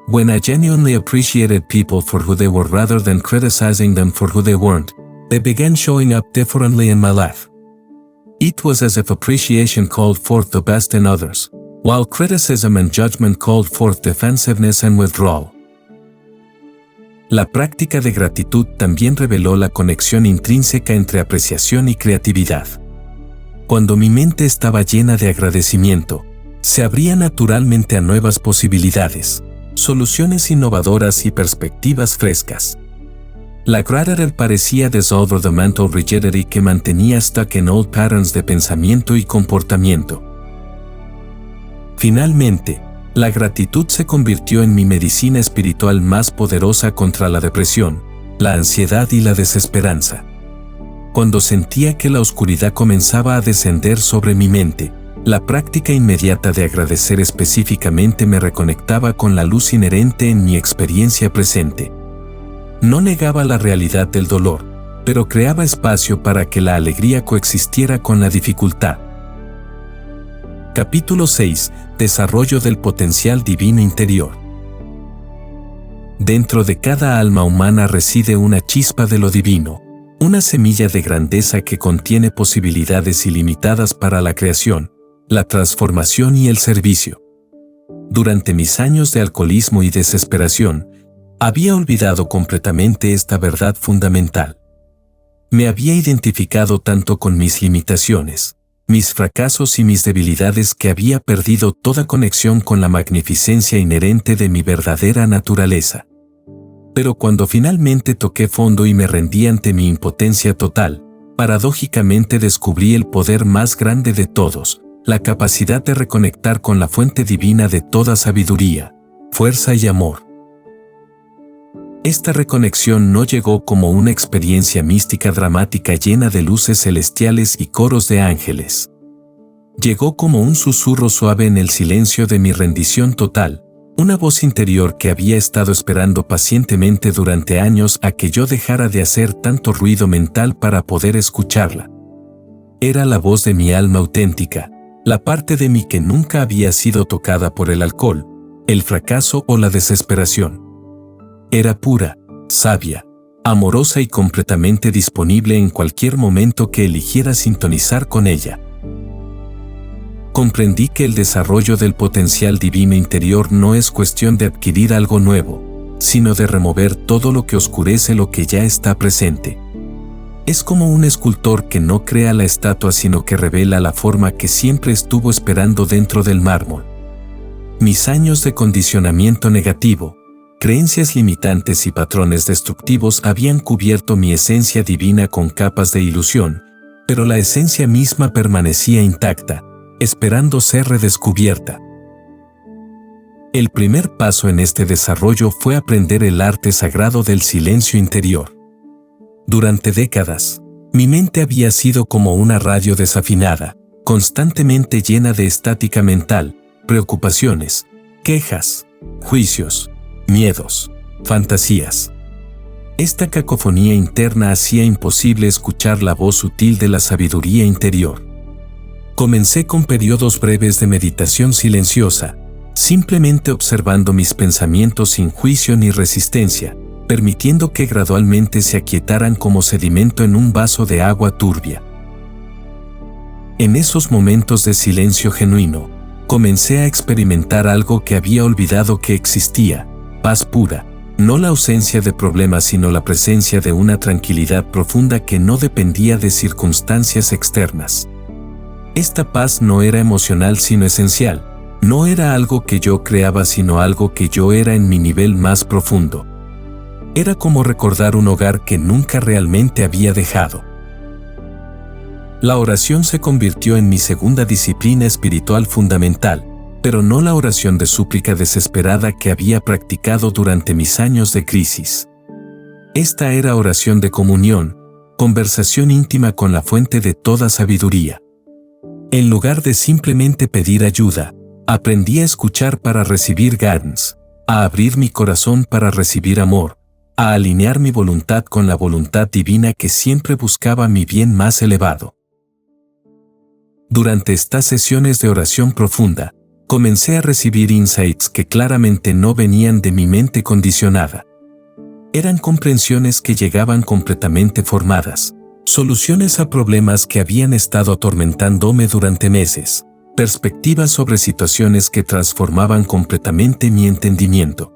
When I genuinely appreciated people for who they were rather than criticizing them for who they weren't, they began showing up differently in my life. It was as if appreciation called forth the best in others, while criticism and judgment called forth defensiveness and withdrawal. La práctica de gratitud también reveló la conexión intrínseca entre apreciación y creatividad. Cuando mi mente estaba llena de agradecimiento, se abría naturalmente a nuevas posibilidades, soluciones innovadoras y perspectivas frescas. La gratitud parecía dissolver the mental rigidity que mantenía stuck en old patterns de pensamiento y comportamiento. Finalmente, la gratitud se convirtió en mi medicina espiritual más poderosa contra la depresión, la ansiedad y la desesperanza. Cuando sentía que la oscuridad comenzaba a descender sobre mi mente, la práctica inmediata de agradecer específicamente me reconectaba con la luz inherente en mi experiencia presente. No negaba la realidad del dolor, pero creaba espacio para que la alegría coexistiera con la dificultad. Capítulo 6. Desarrollo del potencial divino interior. Dentro de cada alma humana reside una chispa de lo divino, una semilla de grandeza que contiene posibilidades ilimitadas para la creación, la transformación y el servicio. Durante mis años de alcoholismo y desesperación, había olvidado completamente esta verdad fundamental. Me había identificado tanto con mis limitaciones, mis fracasos y mis debilidades que había perdido toda conexión con la magnificencia inherente de mi verdadera naturaleza. Pero cuando finalmente toqué fondo y me rendí ante mi impotencia total, paradójicamente descubrí el poder más grande de todos, la capacidad de reconectar con la fuente divina de toda sabiduría, fuerza y amor. Esta reconexión no llegó como una experiencia mística dramática llena de luces celestiales y coros de ángeles. Llegó como un susurro suave en el silencio de mi rendición total, una voz interior que había estado esperando pacientemente durante años a que yo dejara de hacer tanto ruido mental para poder escucharla. Era la voz de mi alma auténtica, la parte de mí que nunca había sido tocada por el alcohol, el fracaso o la desesperación. Era pura, sabia, amorosa y completamente disponible en cualquier momento que eligiera sintonizar con ella. Comprendí que el desarrollo del potencial divino interior no es cuestión de adquirir algo nuevo, sino de remover todo lo que oscurece lo que ya está presente. Es como un escultor que no crea la estatua sino que revela la forma que siempre estuvo esperando dentro del mármol. Mis años de condicionamiento negativo, creencias limitantes y patrones destructivos habían cubierto mi esencia divina con capas de ilusión, pero la esencia misma permanecía intacta, esperando ser redescubierta. El primer paso en este desarrollo fue aprender el arte sagrado del silencio interior. Durante décadas, mi mente había sido como una radio desafinada, constantemente llena de estática mental, preocupaciones, quejas, juicios, miedos, fantasías. Esta cacofonía interna hacía imposible escuchar la voz sutil de la sabiduría interior. Comencé con periodos breves de meditación silenciosa, simplemente observando mis pensamientos sin juicio ni resistencia, permitiendo que gradualmente se aquietaran como sedimento en un vaso de agua turbia. En esos momentos de silencio genuino, comencé a experimentar algo que había olvidado que existía: paz pura, no la ausencia de problemas sino la presencia de una tranquilidad profunda que no dependía de circunstancias externas. Esta paz no era emocional sino esencial, no era algo que yo creaba sino algo que yo era en mi nivel más profundo. Era como recordar un hogar que nunca realmente había dejado. La oración se convirtió en mi segunda disciplina espiritual fundamental, pero no la oración de súplica desesperada que había practicado durante mis años de crisis. Esta era oración de comunión, conversación íntima con la fuente de toda sabiduría. En lugar de simplemente pedir ayuda, aprendí a escuchar para recibir guidance, a abrir mi corazón para recibir amor, a alinear mi voluntad con la voluntad divina que siempre buscaba mi bien más elevado. Durante estas sesiones de oración profunda, comencé a recibir insights que claramente no venían de mi mente condicionada. Eran comprensiones que llegaban completamente formadas, Soluciones a problemas que habían estado atormentándome durante meses. Perspectivas sobre situaciones que transformaban completamente mi entendimiento.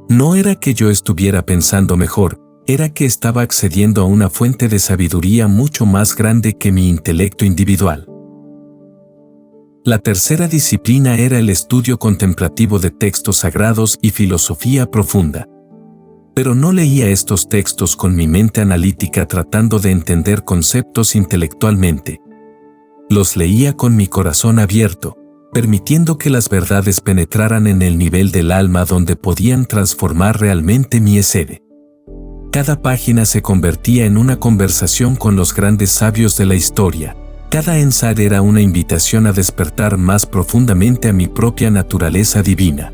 No era que yo estuviera pensando mejor, era que estaba accediendo a una fuente de sabiduría mucho más grande que mi intelecto individual. La tercera disciplina era el estudio contemplativo de textos sagrados y filosofía profunda. Pero no leía estos textos con mi mente analítica tratando de entender conceptos intelectualmente. Los leía con mi corazón abierto, permitiendo que las verdades penetraran en el nivel del alma donde podían transformar realmente mi ser. Cada página se convertía en una conversación con los grandes sabios de la historia. Cada ensayo era una invitación a despertar más profundamente a mi propia naturaleza divina.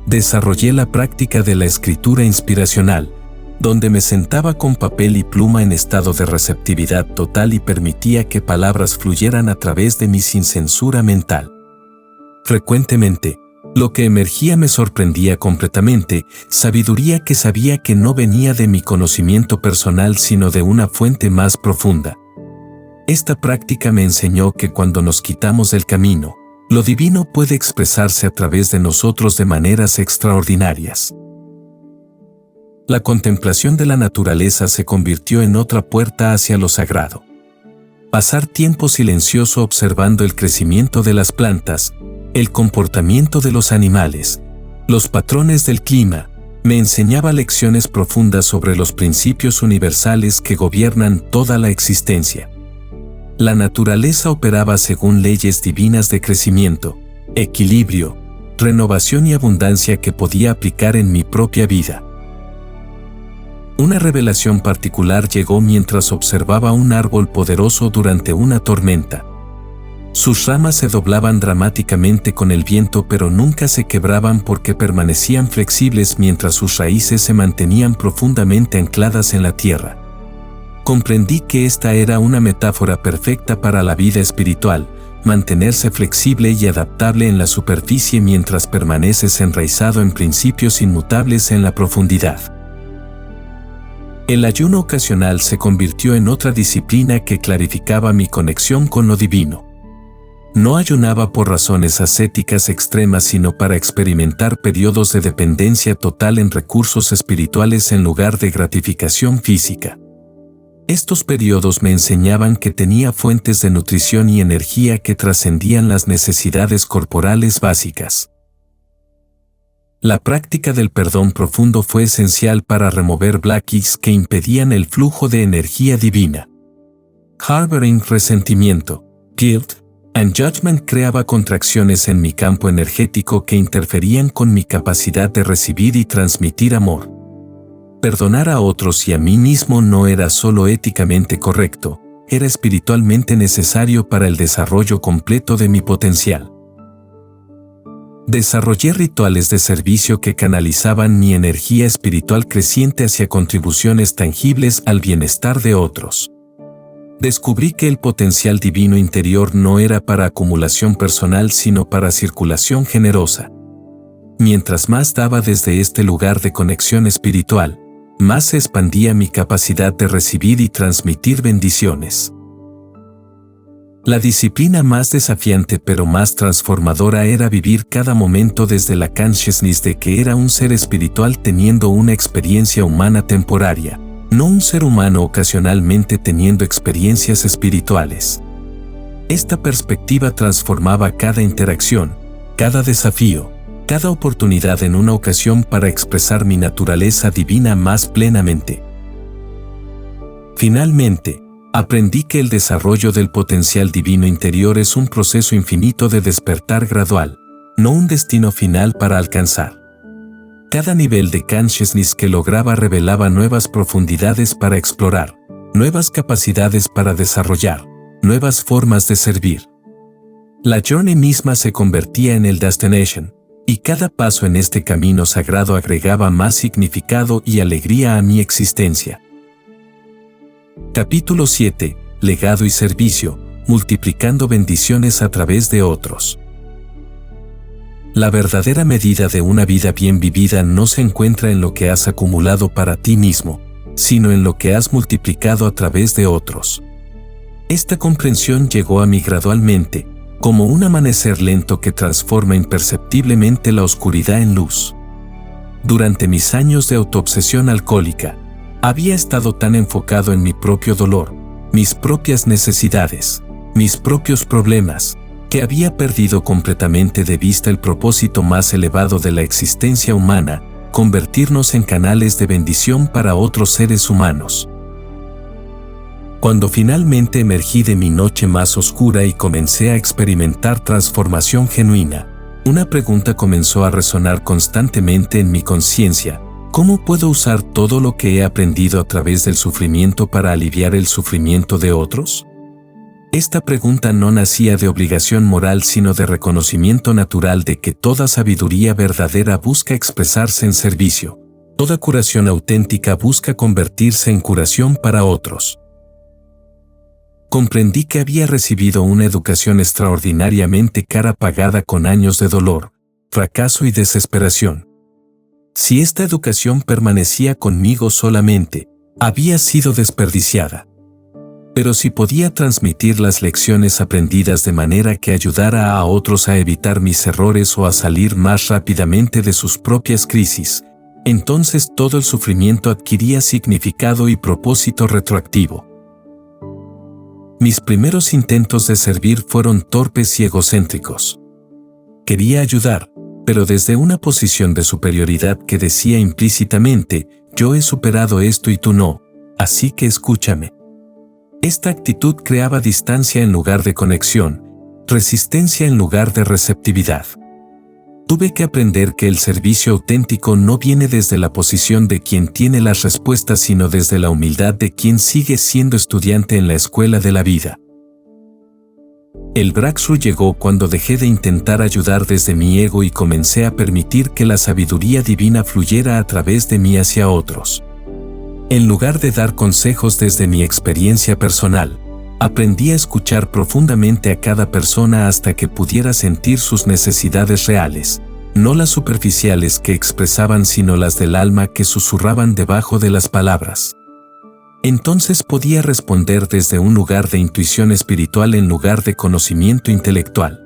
Desarrollé la práctica de la escritura inspiracional, donde me sentaba con papel y pluma en estado de receptividad total y permitía que palabras fluyeran a través de mí sin censura mental. Frecuentemente, lo que emergía me sorprendía completamente, sabiduría que sabía que no venía de mi conocimiento personal sino de una fuente más profunda. Esta práctica me enseñó que cuando nos quitamos del camino, lo divino puede expresarse a través de nosotros de maneras extraordinarias. La contemplación de la naturaleza se convirtió en otra puerta hacia lo sagrado. Pasar tiempo silencioso observando el crecimiento de las plantas, el comportamiento de los animales, los patrones del clima, me enseñaba lecciones profundas sobre los principios universales que gobiernan toda la existencia. La naturaleza operaba según leyes divinas de crecimiento, equilibrio, renovación y abundancia que podía aplicar en mi propia vida. Una revelación particular llegó mientras observaba un árbol poderoso durante una tormenta. Sus ramas se doblaban dramáticamente con el viento pero nunca se quebraban porque permanecían flexibles mientras sus raíces se mantenían profundamente ancladas en la tierra. Comprendí que esta era una metáfora perfecta para la vida espiritual, mantenerse flexible y adaptable en la superficie mientras permaneces enraizado en principios inmutables en la profundidad. El ayuno ocasional se convirtió en otra disciplina que clarificaba mi conexión con lo divino. No ayunaba por razones ascéticas extremas sino para experimentar periodos de dependencia total en recursos espirituales en lugar de gratificación física. Estos periodos me enseñaban que tenía fuentes de nutrición y energía que trascendían las necesidades corporales básicas. La práctica del perdón profundo fue esencial para remover bloqueos que impedían el flujo de energía divina. Harboring resentimiento, guilt, and judgment creaba contracciones en mi campo energético que interferían con mi capacidad de recibir y transmitir amor. Perdonar a otros y a mí mismo no era solo éticamente correcto, era espiritualmente necesario para el desarrollo completo de mi potencial. Desarrollé rituales de servicio que canalizaban mi energía espiritual creciente hacia contribuciones tangibles al bienestar de otros. Descubrí que el potencial divino interior no era para acumulación personal sino para circulación generosa. Mientras más daba desde este lugar de conexión espiritual, más se expandía mi capacidad de recibir y transmitir bendiciones. La disciplina más desafiante pero más transformadora era vivir cada momento desde la consciousness de que era un ser espiritual teniendo una experiencia humana temporaria, no un ser humano ocasionalmente teniendo experiencias espirituales. Esta perspectiva transformaba cada interacción, cada desafío, cada oportunidad en una ocasión para expresar mi naturaleza divina más plenamente. Finalmente, aprendí que el desarrollo del potencial divino interior es un proceso infinito de despertar gradual, no un destino final para alcanzar. Cada nivel de consciousness que lograba revelaba nuevas profundidades para explorar, nuevas capacidades para desarrollar, nuevas formas de servir. La journey misma se convertía en el destination, y cada paso en este camino sagrado agregaba más significado y alegría a mi existencia. Capítulo 7. Legado y servicio, multiplicando bendiciones a través de otros. La verdadera medida de una vida bien vivida no se encuentra en lo que has acumulado para ti mismo, sino en lo que has multiplicado a través de otros. Esta comprensión llegó a mí gradualmente, como un amanecer lento que transforma imperceptiblemente la oscuridad en luz. Durante mis años de autoobsesión alcohólica, había estado tan enfocado en mi propio dolor, mis propias necesidades, mis propios problemas, que había perdido completamente de vista el propósito más elevado de la existencia humana, convertirnos en canales de bendición para otros seres humanos. Cuando finalmente emergí de mi noche más oscura y comencé a experimentar transformación genuina, una pregunta comenzó a resonar constantemente en mi conciencia: ¿cómo puedo usar todo lo que he aprendido a través del sufrimiento para aliviar el sufrimiento de otros? Esta pregunta no nacía de obligación moral, sino de reconocimiento natural de que toda sabiduría verdadera busca expresarse en servicio, toda curación auténtica busca convertirse en curación para otros. Comprendí que había recibido una educación extraordinariamente cara pagada con años de dolor, fracaso y desesperación. Si esta educación permanecía conmigo solamente, había sido desperdiciada. Pero si podía transmitir las lecciones aprendidas de manera que ayudara a otros a evitar mis errores o a salir más rápidamente de sus propias crisis, entonces todo el sufrimiento adquiría significado y propósito retroactivo. Mis primeros intentos de servir fueron torpes y egocéntricos. Quería ayudar, pero desde una posición de superioridad que decía implícitamente: yo he superado esto y tú no, así que escúchame. Esta actitud creaba distancia en lugar de conexión, resistencia en lugar de receptividad. Tuve que aprender que el servicio auténtico no viene desde la posición de quien tiene las respuestas, sino desde la humildad de quien sigue siendo estudiante en la escuela de la vida. El breakthrough llegó cuando dejé de intentar ayudar desde mi ego y comencé a permitir que la sabiduría divina fluyera a través de mí hacia otros. En lugar de dar consejos desde mi experiencia personal, aprendí a escuchar profundamente a cada persona hasta que pudiera sentir sus necesidades reales, no las superficiales que expresaban, sino las del alma que susurraban debajo de las palabras. Entonces podía responder desde un lugar de intuición espiritual en lugar de conocimiento intelectual.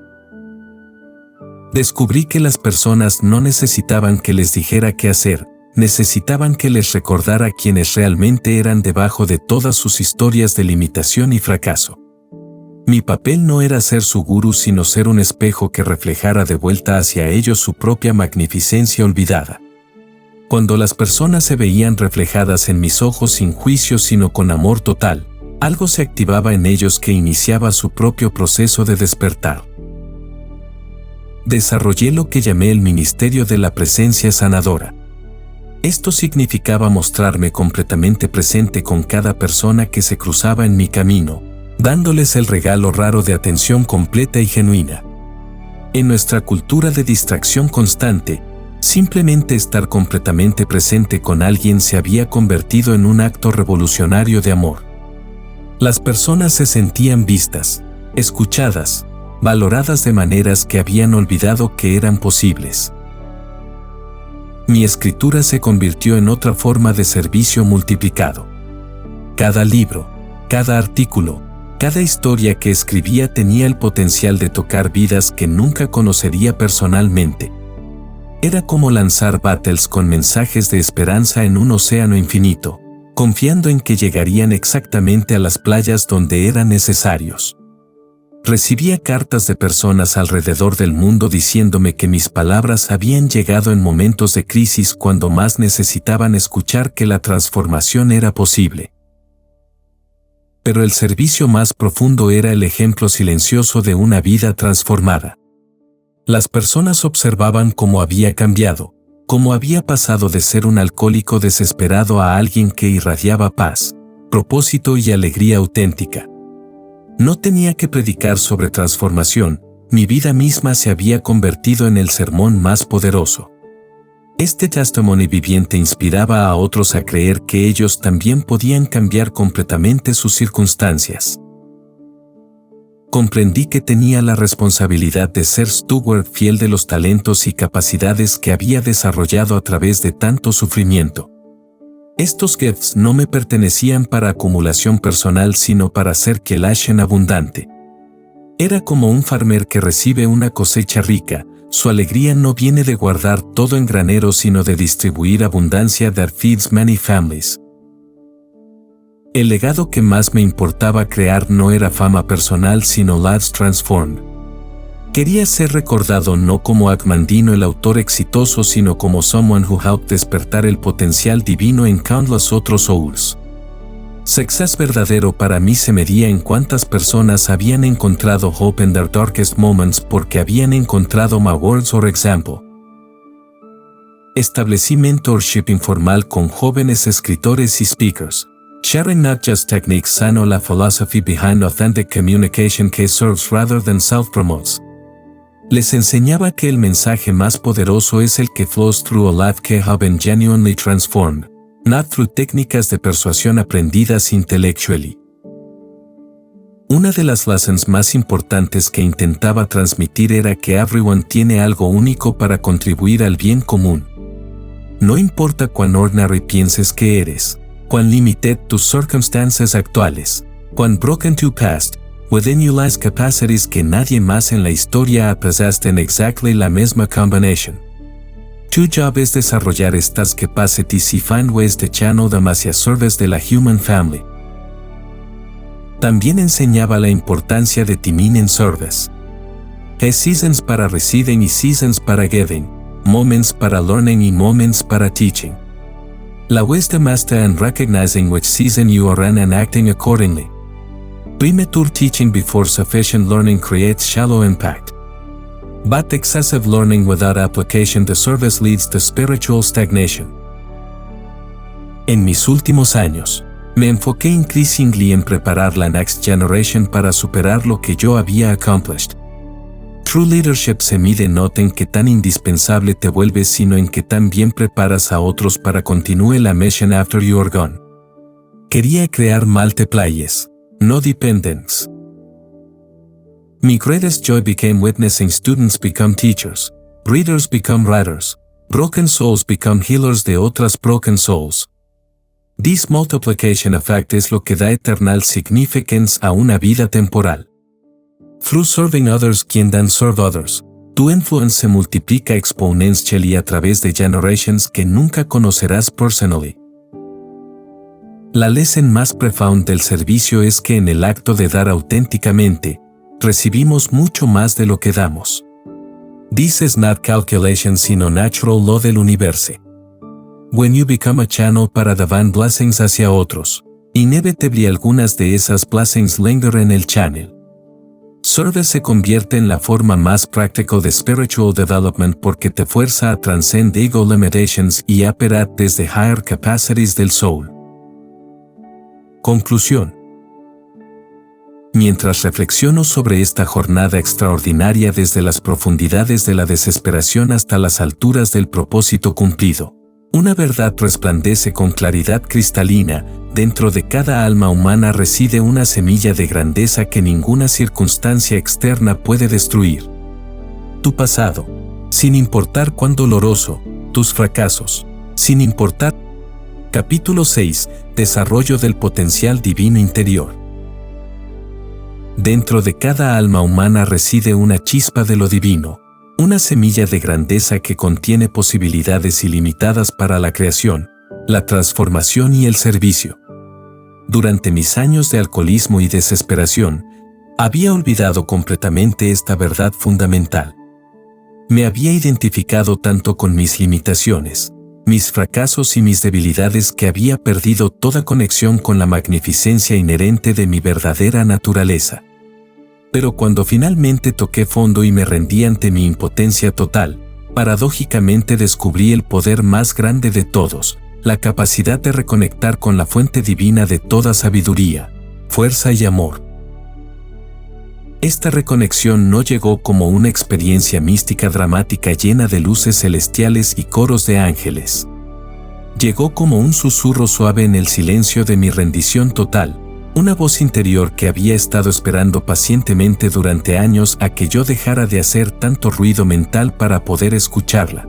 Descubrí que las personas no necesitaban que les dijera qué hacer, necesitaban que les recordara quiénes realmente eran debajo de todas sus historias de limitación y fracaso. Mi papel no era ser su gurú, sino ser un espejo que reflejara de vuelta hacia ellos su propia magnificencia olvidada. Cuando las personas se veían reflejadas en mis ojos sin juicio sino con amor total, algo se activaba en ellos que iniciaba su propio proceso de despertar. Desarrollé lo que llamé el ministerio de la presencia sanadora. Esto significaba mostrarme completamente presente con cada persona que se cruzaba en mi camino, dándoles el regalo raro de atención completa y genuina. En nuestra cultura de distracción constante, simplemente estar completamente presente con alguien se había convertido en un acto revolucionario de amor. Las personas se sentían vistas, escuchadas, valoradas de maneras que habían olvidado que eran posibles. Mi escritura se convirtió en otra forma de servicio multiplicado. Cada libro, cada artículo, cada historia que escribía tenía el potencial de tocar vidas que nunca conocería personalmente. Era como lanzar battles con mensajes de esperanza en un océano infinito, confiando en que llegarían exactamente a las playas donde eran necesarios. Recibía cartas de personas alrededor del mundo diciéndome que mis palabras habían llegado en momentos de crisis cuando más necesitaban escuchar que la transformación era posible. Pero el servicio más profundo era el ejemplo silencioso de una vida transformada. Las personas observaban cómo había cambiado, cómo había pasado de ser un alcohólico desesperado a alguien que irradiaba paz, propósito y alegría auténtica. No tenía que predicar sobre transformación, mi vida misma se había convertido en el sermón más poderoso. Este testimonio viviente inspiraba a otros a creer que ellos también podían cambiar completamente sus circunstancias. Comprendí que tenía la responsabilidad de ser steward fiel de los talentos y capacidades que había desarrollado a través de tanto sufrimiento. Estos gifts no me pertenecían para acumulación personal sino para hacer que Lashen abundante. Era como un farmer que recibe una cosecha rica. Su alegría no viene de guardar todo en graneros sino de distribuir abundancia that feeds many families. El legado que más me importaba crear no era fama personal sino lives transformed. Quería ser recordado no como Akmandino el autor exitoso sino como someone who helped despertar el potencial divino en countless otros souls. Success verdadero para mí se medía en cuántas personas habían encontrado hope in their darkest moments porque habían encontrado my words or example. Establecí mentorship informal con jóvenes escritores y speakers, sharing not just techniques sino la philosophy behind authentic communication que serves rather than self-promotes. Les enseñaba que el mensaje más poderoso es el que flows through a life que have been genuinely transformed. Not through técnicas de persuasión aprendidas intellectually. Una de las lessons más importantes que intentaba transmitir era que everyone tiene algo único para contribuir al bien común. No importa cuán ordinary pienses que eres, cuán limited tus circunstancias actuales, cuán broken tu past, within you lies capacities que nadie más en la historia ha possessed en exactly la misma combination. Tu job es desarrollar estas capacities y find ways to channel them hacia service de la human family. También enseñaba la importancia de timing en service. Hay seasons para receiving y seasons para giving, moments para learning y moments para teaching. La wisdom está en recognizing which season you are in and acting accordingly. Premature teaching before sufficient learning creates shallow impact. But excessive learning without application to service leads to spiritual stagnation. En mis últimos años, me enfoqué increasingly en preparar la next generation para superar lo que yo había accomplished. True leadership se mide no en qué tan indispensable te vuelves sino en qué tan bien preparas a otros para continúe la mission after you are gone. Quería crear multipliers, no dependents. My greatest joy became witnessing students become teachers, readers become writers, broken souls become healers de otras broken souls. This multiplication effect es lo que da eternal significance a una vida temporal. Through serving others quien dan serve others, tu influence se multiplica exponentially a través de generations que nunca conocerás personally. La lesson más profound del servicio es que en el acto de dar auténticamente, recibimos mucho más de lo que damos. This is not calculation sino natural law del universo. When you become a channel para divine blessings hacia otros, inevitably algunas de esas blessings linger en el channel. Service se convierte en la forma más práctica de spiritual development porque te fuerza a transcend ego limitations y operar desde higher capacities del soul. Conclusión. Mientras reflexiono sobre esta jornada extraordinaria desde las profundidades de la desesperación hasta las alturas del propósito cumplido, una verdad resplandece con claridad cristalina. Dentro de cada alma humana reside una semilla de grandeza que ninguna circunstancia externa puede destruir. Tu pasado, sin importar cuán doloroso, tus fracasos, sin importar. Capítulo 6. Desarrollo del potencial divino interior. Dentro de cada alma humana reside una chispa de lo divino, una semilla de grandeza que contiene posibilidades ilimitadas para la creación, la transformación y el servicio. Durante mis años de alcoholismo y desesperación, había olvidado completamente esta verdad fundamental. Me había identificado tanto con mis limitaciones, mis fracasos y mis debilidades que había perdido toda conexión con la magnificencia inherente de mi verdadera naturaleza. Pero cuando finalmente toqué fondo y me rendí ante mi impotencia total, paradójicamente descubrí el poder más grande de todos, la capacidad de reconectar con la fuente divina de toda sabiduría, fuerza y amor. Esta reconexión no llegó como una experiencia mística dramática llena de luces celestiales y coros de ángeles. Llegó como un susurro suave en el silencio de mi rendición total, una voz interior que había estado esperando pacientemente durante años a que yo dejara de hacer tanto ruido mental para poder escucharla.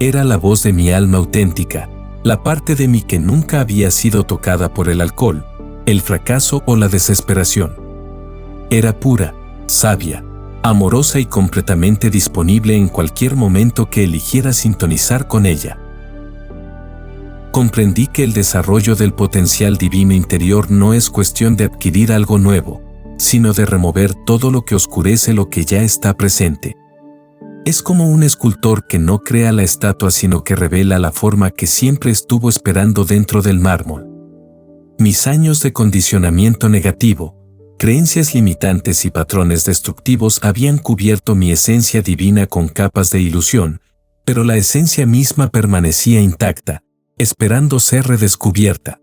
Era la voz de mi alma auténtica, la parte de mí que nunca había sido tocada por el alcohol, el fracaso o la desesperación. Era pura, sabia, amorosa y completamente disponible en cualquier momento que eligiera sintonizar con ella. Comprendí que el desarrollo del potencial divino interior no es cuestión de adquirir algo nuevo, sino de remover todo lo que oscurece lo que ya está presente. Es como un escultor que no crea la estatua sino que revela la forma que siempre estuvo esperando dentro del mármol. Mis años de condicionamiento negativo, creencias limitantes y patrones destructivos habían cubierto mi esencia divina con capas de ilusión, pero la esencia misma permanecía intacta, esperando ser redescubierta.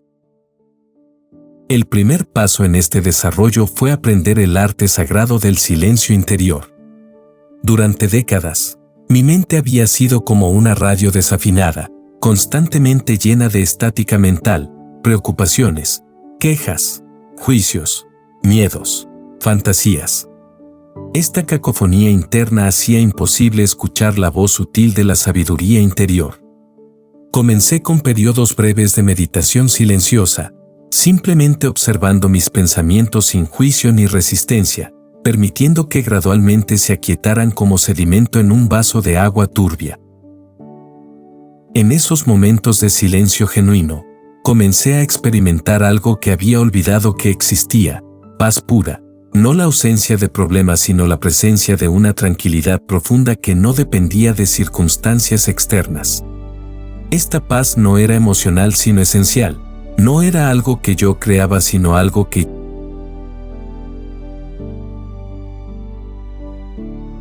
El primer paso en este desarrollo fue aprender el arte sagrado del silencio interior. Durante décadas, mi mente había sido como una radio desafinada, constantemente llena de estática mental, preocupaciones, quejas, juicios, miedos, fantasías. Esta cacofonía interna hacía imposible escuchar la voz sutil de la sabiduría interior. Comencé con periodos breves de meditación silenciosa, simplemente observando mis pensamientos sin juicio ni resistencia, permitiendo que gradualmente se aquietaran como sedimento en un vaso de agua turbia. En esos momentos de silencio genuino, comencé a experimentar algo que había olvidado que existía: paz pura, no la ausencia de problemas sino la presencia de una tranquilidad profunda que no dependía de circunstancias externas. Esta paz no era emocional sino esencial, no era algo que yo creaba sino algo que